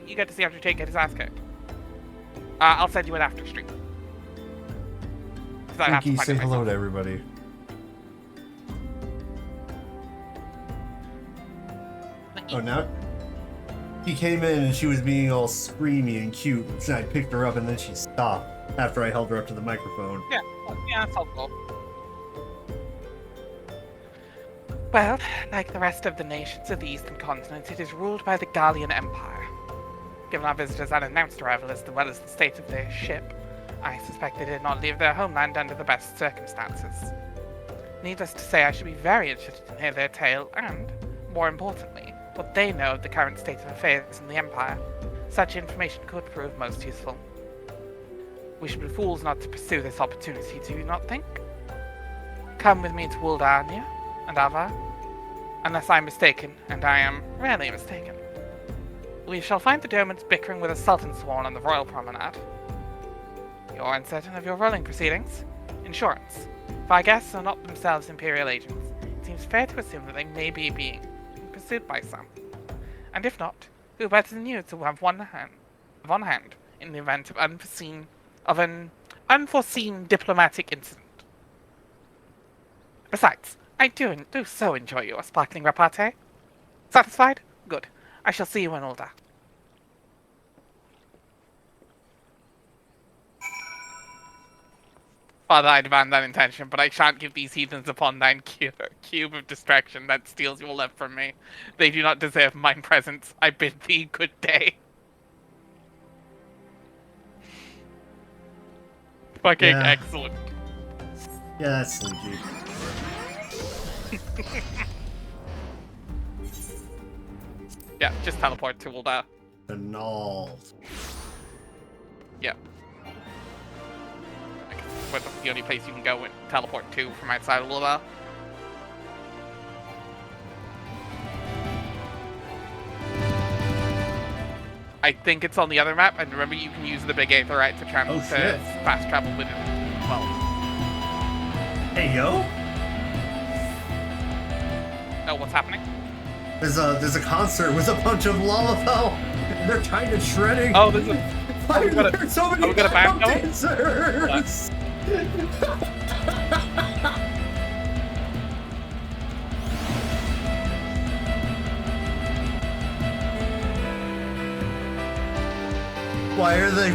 you get to see Andrew Tate get his ass kicked. I'll send you an after stream. Pinky, say hello to everybody. Oh, now he came in and she was being all screamy and cute, and I picked her up and then she stopped after I held her up to the microphone. Yeah, that's helpful. Well, like the rest of the nations of the Eastern Continent, it is ruled by the Gallian Empire. Given our visitors' unannounced arrival as well as the state of their ship, I suspect they did not leave their homeland under the best circumstances. Needless to say, I should be very interested to hear their tale and, more importantly, what they know of the current state of affairs in the Empire. Such information could prove most useful. We should be fools not to pursue this opportunity, do you not think? Come with me to Ul'Daarnia and Avar, unless I'm mistaken, and I am rarely mistaken. We shall find the Domans bickering with a Sultan Sworn on the Royal Promenade. You're uncertain of your rolling proceedings? Insurance. If our guests are not themselves Imperial agents, it seems fair to assume that they may be being pursued by some. And if not, who better than you to have on hand in the event of an unforeseen diplomatic incident? Besides, I do so enjoy your sparkling repartee. Satisfied? Good. I shall see you in Ul'dah. Father, I demand that intention, but I shan't give these heathens upon thine cube of distraction that steals your love from me. They do not deserve mine presence. I bid thee good day. Fucking excellent. Yeah, that's sleepy. Yeah, just teleport to Ul'dah. Banal. Yeah. That's the only place you can go and teleport to from outside of Ul'dah. I think it's on the other map, and remember you can use the big Aetheryte to fast travel with it as well. Hey, yo! Oh, what's happening? There's a concert with a bunch of Lalafell, and they're kind of shredding. Oh, there's Why are there so many band going? dancers? Why are they?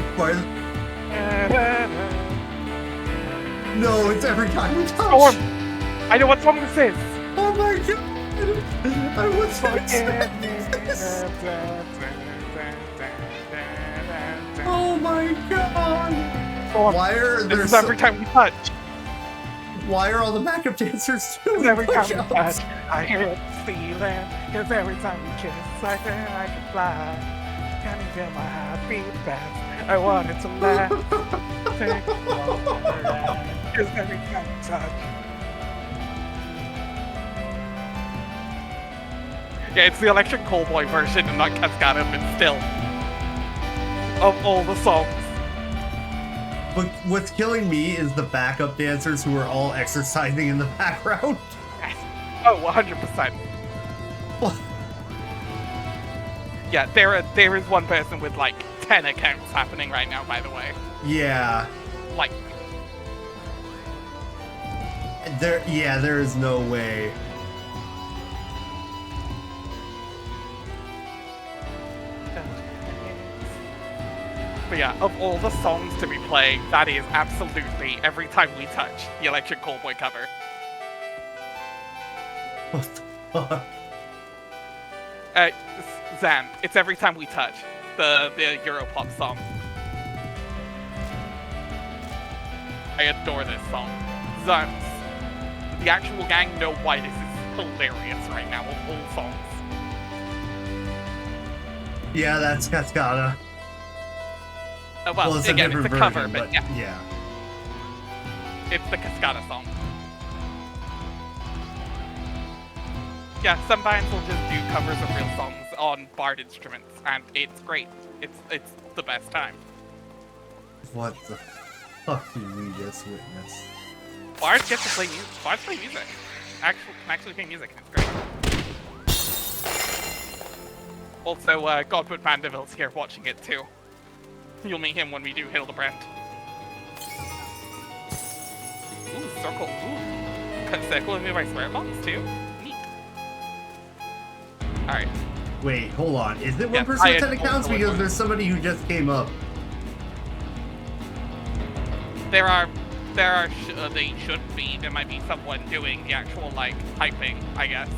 No, it's every time we touch. Storm! I know what song this is! Oh my I was Oh my god! Why are there This is so, every time we touch. why are all the backup dancers doing Every time we push-ups? touch, I hear it feeling. Cause every time we kiss, I think I can fly. Can you feel my heartbeat fast? I want it to last. Take cause every time we touch. Yeah, it's the Electric Callboy version and not Cascada, but still. Of all the songs. But what's killing me is the backup dancers who are all exercising in the background. Oh, 100%. Yeah, there is one person with like 10 accounts happening right now, by the way. Yeah. Like, There is no way. but yeah, of all the songs to be playing, that is absolutely Every Time We Touch, the Electric Callboy cover. What the fuck? Zan, it's Every Time We Touch, the Europop song. I adore this song. Zan, the actual gang know why this is hilarious right now of all songs. Yeah, that's Cascada. Well, It's again, a different it's a cover, version, but yeah, yeah. it's the Cascada song. Yeah, some bands will just do covers of real songs on Bard instruments, and it's great. It's the best time. What the fuck did we just witness? Bards get to play music. Bards play music. Actually play music, and it's great. Also, Godwood Mandeville's here watching it too. You'll meet him when we do Hildebrand. Ooh, circle. Ooh. Circle in my swear box too? Neat. Alright. Wait, hold on. Is it one Yeah, person I with 10 had accounts? also Because one. there's somebody who just came up. There are they should be. There might be someone doing the actual, like, typing, I guess.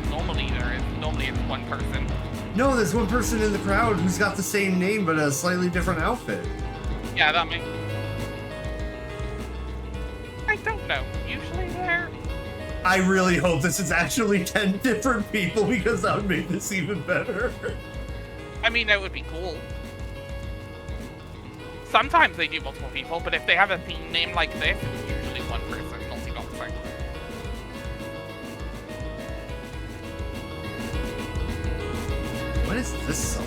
Normally there is. Normally it's one person. No, there's one person in the crowd who's got the same name but a slightly different outfit. Yeah, that makes... I don't know. Usually they're... I really hope this is actually 10 different people because that would make this even better. I mean, that would be cool. Sometimes they do multiple people, but if they have a theme name like this, it's usually one person multi-boxing. What is this song?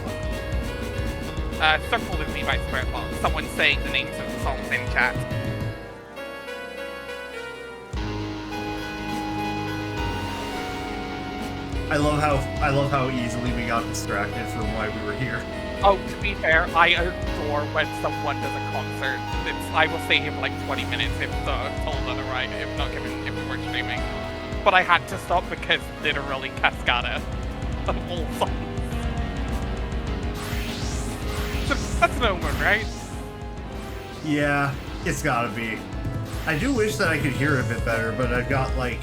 Circle with me by Spirit Box. Someone saying the names of the songs in chat. I love how easily we got distracted from why we were here. Oh, to be fair, I adore when someone does a concert. I will stay here for like 20 minutes if told otherwise, if not given if we were streaming. But I had to stop because literally Cascada of all songs. So that's no one, right? Yeah, it's gotta be. I do wish that I could hear it a bit better, but I've got like...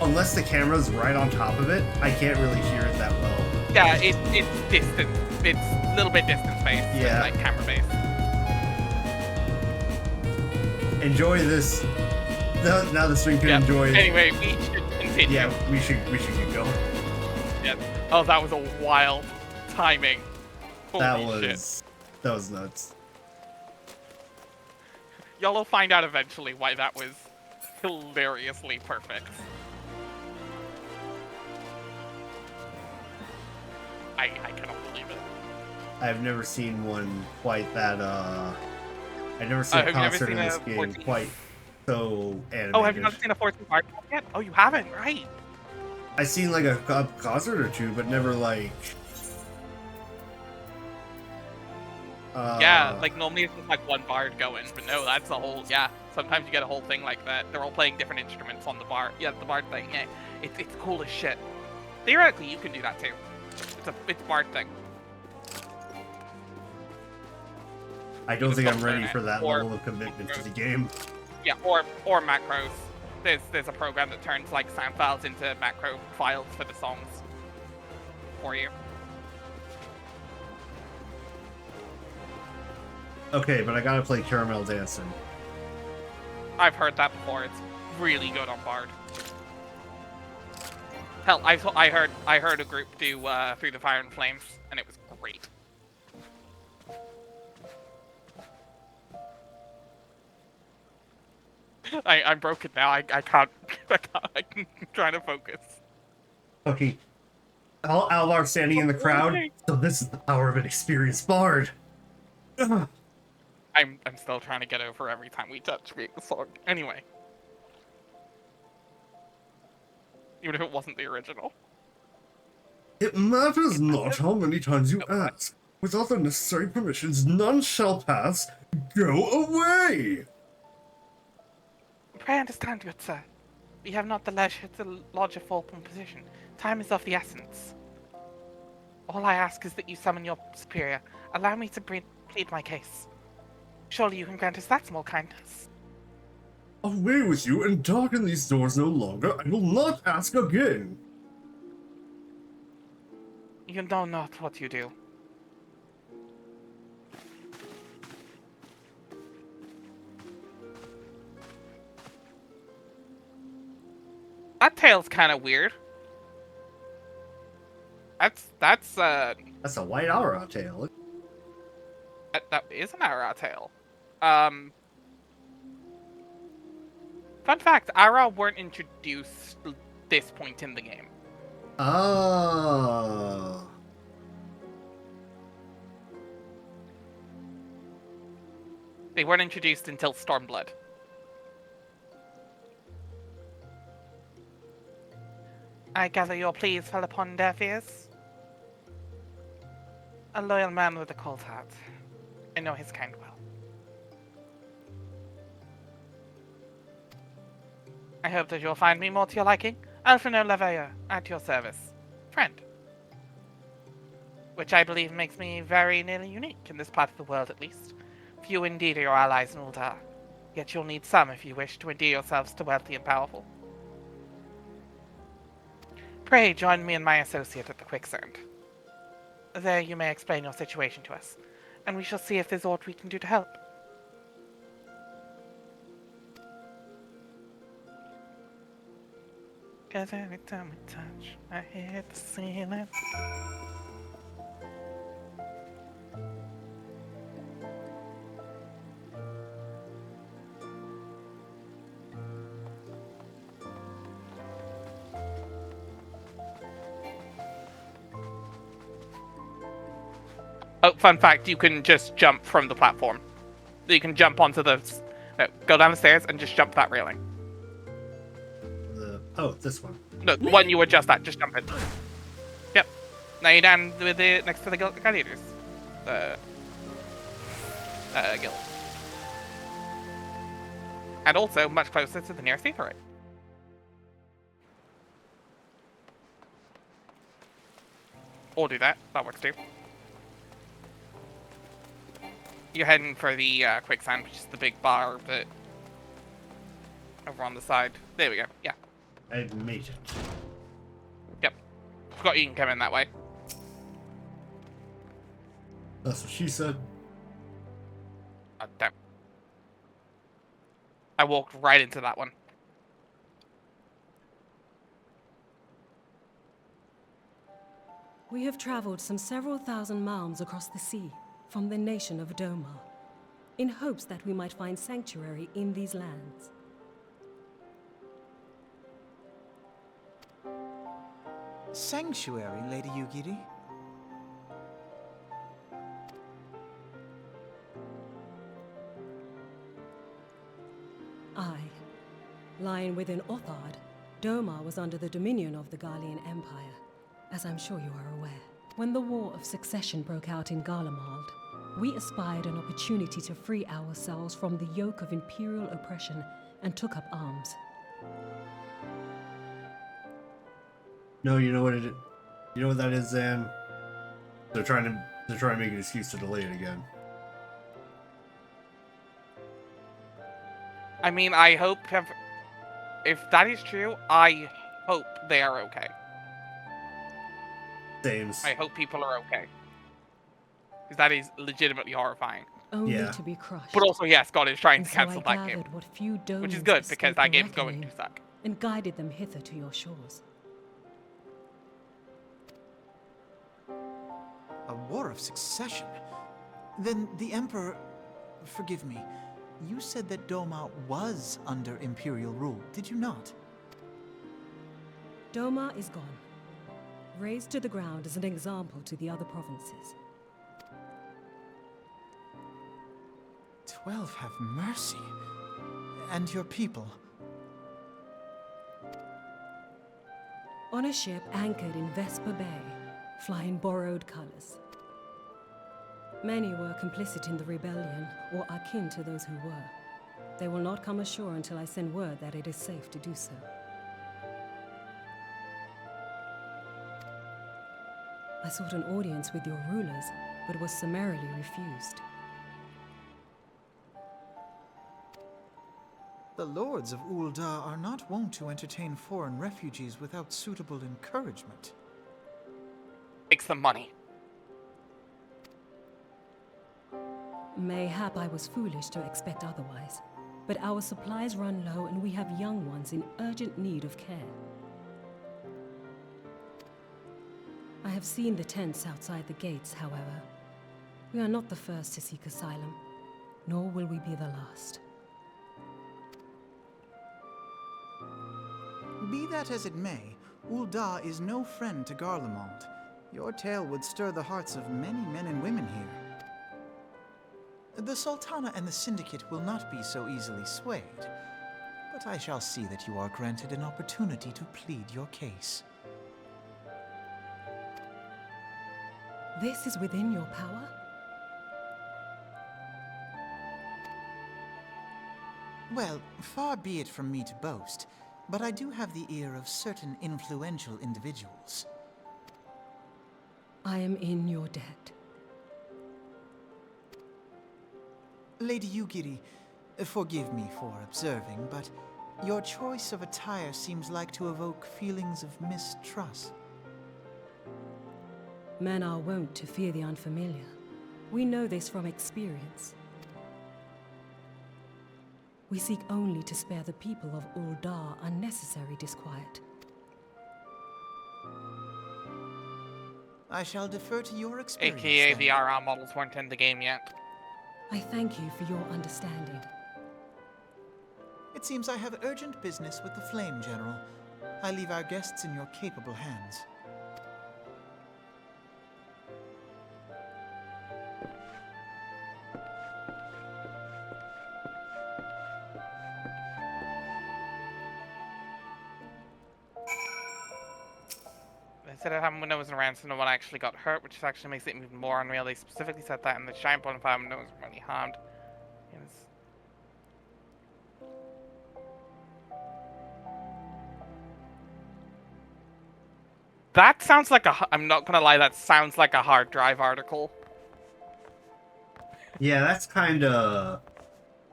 Unless the camera's right on top of it, I can't really hear it that well. Yeah, it's distant. It's a little bit distance based, Yeah. like camera based. Enjoy this. Now the stream can Yeah. enjoy. Anyway, we should continue. Yeah, we should keep going. Yeah. Oh, that was a wild timing. Holy shit. That was nuts. Y'all will find out eventually why that was hilariously perfect. I cannot believe it. I've never seen one quite that. I've never seen Have a you never concert seen in a this game 14? quite so animated. Oh, have you not seen a 14 part yet? Oh, you haven't, right? I've seen like a concert or two, but never like. Yeah, like normally it's just like one bard going, but no, that's a whole, yeah. Sometimes you get a whole thing like that. They're all playing different instruments on the bar. Yeah, the bard thing, yeah. It's cool as shit. Theoretically, you can do that too. It's bard thing. I don't think I'm ready Internet for that or level of commitment to the game. Yeah, or macros. there's a program that turns like sound files into macro files for the songs for you. Okay, but I gotta play Caramel Dancing. I've heard that before. It's really good on Bard. Hell, I heard a group do Through the Fire and Flames, and it was great. I'm broken now. I can't. I'm trying to focus. Okay. Alvar standing in the crowd. So this is the power of an experienced bard. Ugh. I'm still trying to get over every time we touch being the song. Anyway. Even if it wasn't the original. It matters not how many times you ask. Without the necessary permissions, none shall pass. Go away! Pray understand, good sir. We have not the leisure to lodge a full-blown position. Time is of the essence. All I ask is that you summon your superior. Allow me to plead my case. Surely you can grant us that small kindness. Away with you and darken these doors no longer. I will not ask again. You know not what you do. That tail's kind of weird. That's a white aura tail. that is an Ara tail. Fun fact, Ara weren't introduced at this point in the game. Oh. They weren't introduced until Stormblood. I gather your pleas fell upon deaf ears? A loyal man with a cold heart. I know his kind well. I hope that you'll find me more to your liking. Alfredo Lavaya, at your service. Friend. Which I believe makes me very nearly unique in this part of the world, at least. Few indeed are your allies in Uldar. Yet you'll need some if you wish to endear yourselves to wealthy and powerful. Pray join me and my associate at the Quicksand. There you may explain your situation to us, and we shall see if there's aught we can do to help. Cause every time we touch, I hit the ceiling. Oh, fun fact, you can just jump from the platform. You can jump onto the... No, go down the stairs and just jump that railing. Oh, this one. No, the one you were just at, just jump in. Yep. Now you're down with the, next to the gladiators. Guild. And also much closer to the nearest Aetheryte. Or do that, that works too. You're heading for the Quicksand, which is the big bar that over on the side. There we go. Yeah. I made it. Yep. Forgot you can come in that way. That's what she said. Damn. I walked right into that one. We have traveled some several thousand miles across the sea from the nation of Doma, in hopes that we might find sanctuary in these lands. Sanctuary, Lady Yugiri? Aye. Lying within Othard, Doma was under the dominion of the Garlean Empire, as I'm sure you are aware. When the War of Succession broke out in Garlemald, we espied an opportunity to free ourselves from the yoke of imperial oppression and took up arms. No, you know what it is? You know what that is, Zan? They're trying to make an excuse to delay it again. I mean, I hope if that is true, I hope they are okay. Sames. I hope people are okay. Because that is legitimately horrifying. Only Yeah. to be crushed. But also, yes, God is trying And to so I cancel that game. gathered what few Which is Domans good, because escaped that the game's going reckoning to suck. and guided them hither to your shores. A war of succession? Then the Emperor... Forgive me. You said that Doma was under Imperial rule, did you not? Doma is gone. Razed to the ground as an example to the other provinces. 12 have mercy. And your people? On a ship anchored in Vesper Bay, flying borrowed colors. Many were complicit in the rebellion, or akin to those who were. They will not come ashore until I send word that it is safe to do so. I sought an audience with your rulers, but was summarily refused. The lords of Ul'dah are not wont to entertain foreign refugees without suitable encouragement. Takes some money. Mayhap I was foolish to expect otherwise, but our supplies run low and we have young ones in urgent need of care. I have seen the tents outside the gates, however. We are not the first to seek asylum, nor will we be the last. Be that as it may, Ul'dah is no friend to Garlemald. Your tale would stir the hearts of many men and women here. The Sultana and the Syndicate will not be so easily swayed, but I shall see that you are granted an opportunity to plead your case. This is within your power? Well, far be it from me to boast, but I do have the ear of certain influential individuals. I am in your debt. Lady Yugiri, forgive me for observing, but your choice of attire seems like to evoke feelings of mistrust. Men are wont to fear the unfamiliar. We know this from experience. We seek only to spare the people of Ul'dah unnecessary disquiet. I shall defer to your experience. AKA then. the RR models weren't in the game yet. I thank you for your understanding. It seems I have urgent business with the Flame General. I leave our guests in your capable hands. They said it happened when no one was around, so no one actually got hurt, which actually makes it even more unreal. They specifically said that in the giant bonfire when no one was really harmed. Yes. That sounds like I'm not gonna lie, that sounds like a hard drive article. Yeah, that's kind of...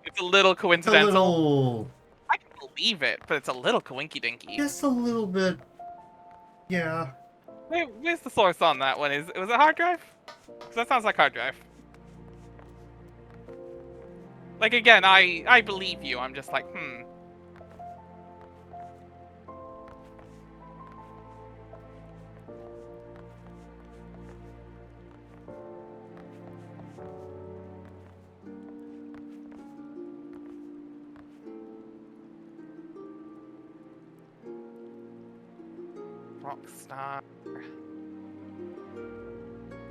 It's a little It's a coincidental. little... I can believe it, but it's a little coinky-dinky. Just a little bit... Yeah. Wait, where's the source on that one? Was it hard drive? 'Cause that sounds like hard drive. Like, again, I believe you. I'm just like, Rockstar.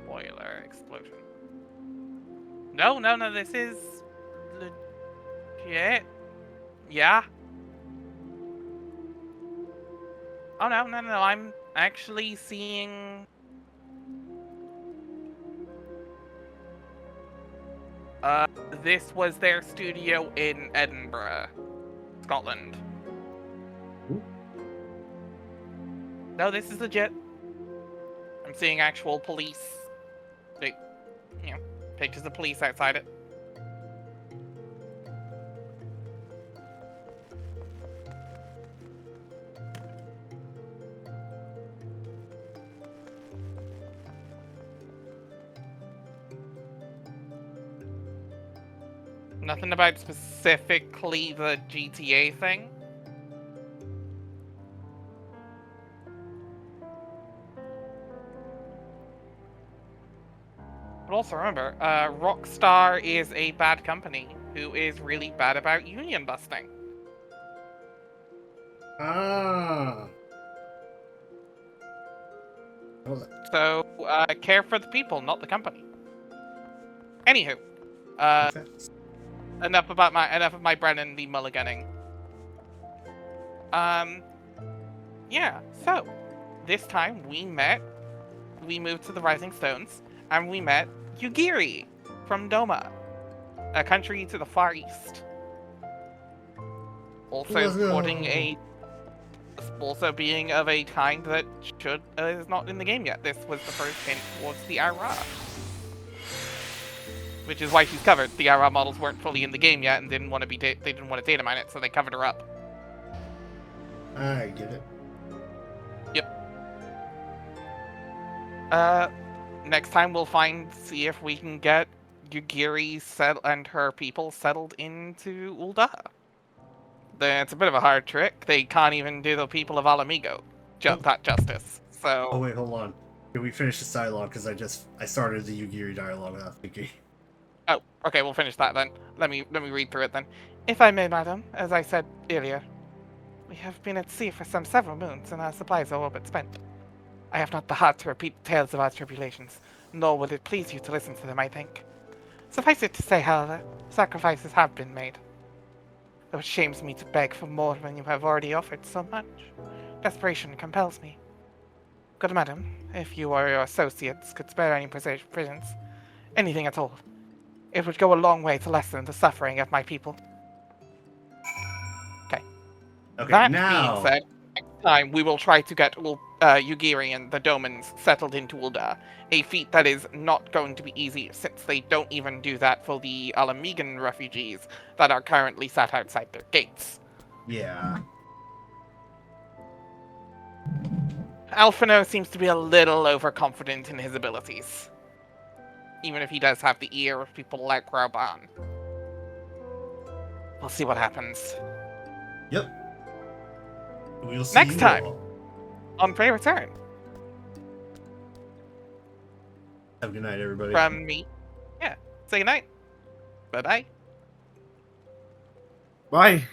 Boiler explosion. No, this is legit. Yeah. Oh, no, I'm actually seeing... this was their studio in Edinburgh, Scotland. No, this is legit. I'm seeing actual police, like, pictures of police outside it. Nothing about specifically the GTA thing. But also remember, Rockstar is a bad company who is really bad about union busting. Ah. So, care for the people, not the company. Anywho, enough of my Brennan the mulliganing. Yeah, so, this time we moved to the Rising Stones, and we met Yugiri from Doma, a country to the far east. Also being of a kind that is not in the game yet. This was the first hint towards the Ara. Which is why she's covered. The Ara models weren't fully in the game yet and didn't want to data mine it, so they covered her up. I get it. Yep. Next time we'll see if we can get Yugiri and her people settled into Ul'dah. It's a bit of a hard trick. They can't even do the people of Alamigo that justice. So. Oh wait, hold on. Can we finish this dialogue? Because I started the Yugiri dialogue without thinking. Oh, okay, we'll finish that then. Let me read through it then. If I may, madam, as I said earlier, we have been at sea for several moons, and our supplies are all but spent. I have not the heart to repeat tales of our tribulations, nor will it please you to listen to them, I think. Suffice it to say, however, sacrifices have been made. Though it shames me to beg for more when you have already offered so much. Desperation compels me. Good madam, if you or your associates could spare any prisons, anything at all, it would go a long way to lessen the suffering of my people. Okay. That being said, next time we will try to get Yugiri and the Domans settled into Ul'dah, a feat that is not going to be easy since they don't even do that for the Alamigan refugees that are currently sat outside their gates. Yeah. Alphino seems to be a little overconfident in his abilities. Even if he does have the ear of people like Rauban. We'll see what happens. Yep. We'll see Next time all. on Prey Return. Have a good night, everybody. From me. Yeah. Say goodnight. Bye-bye. Bye.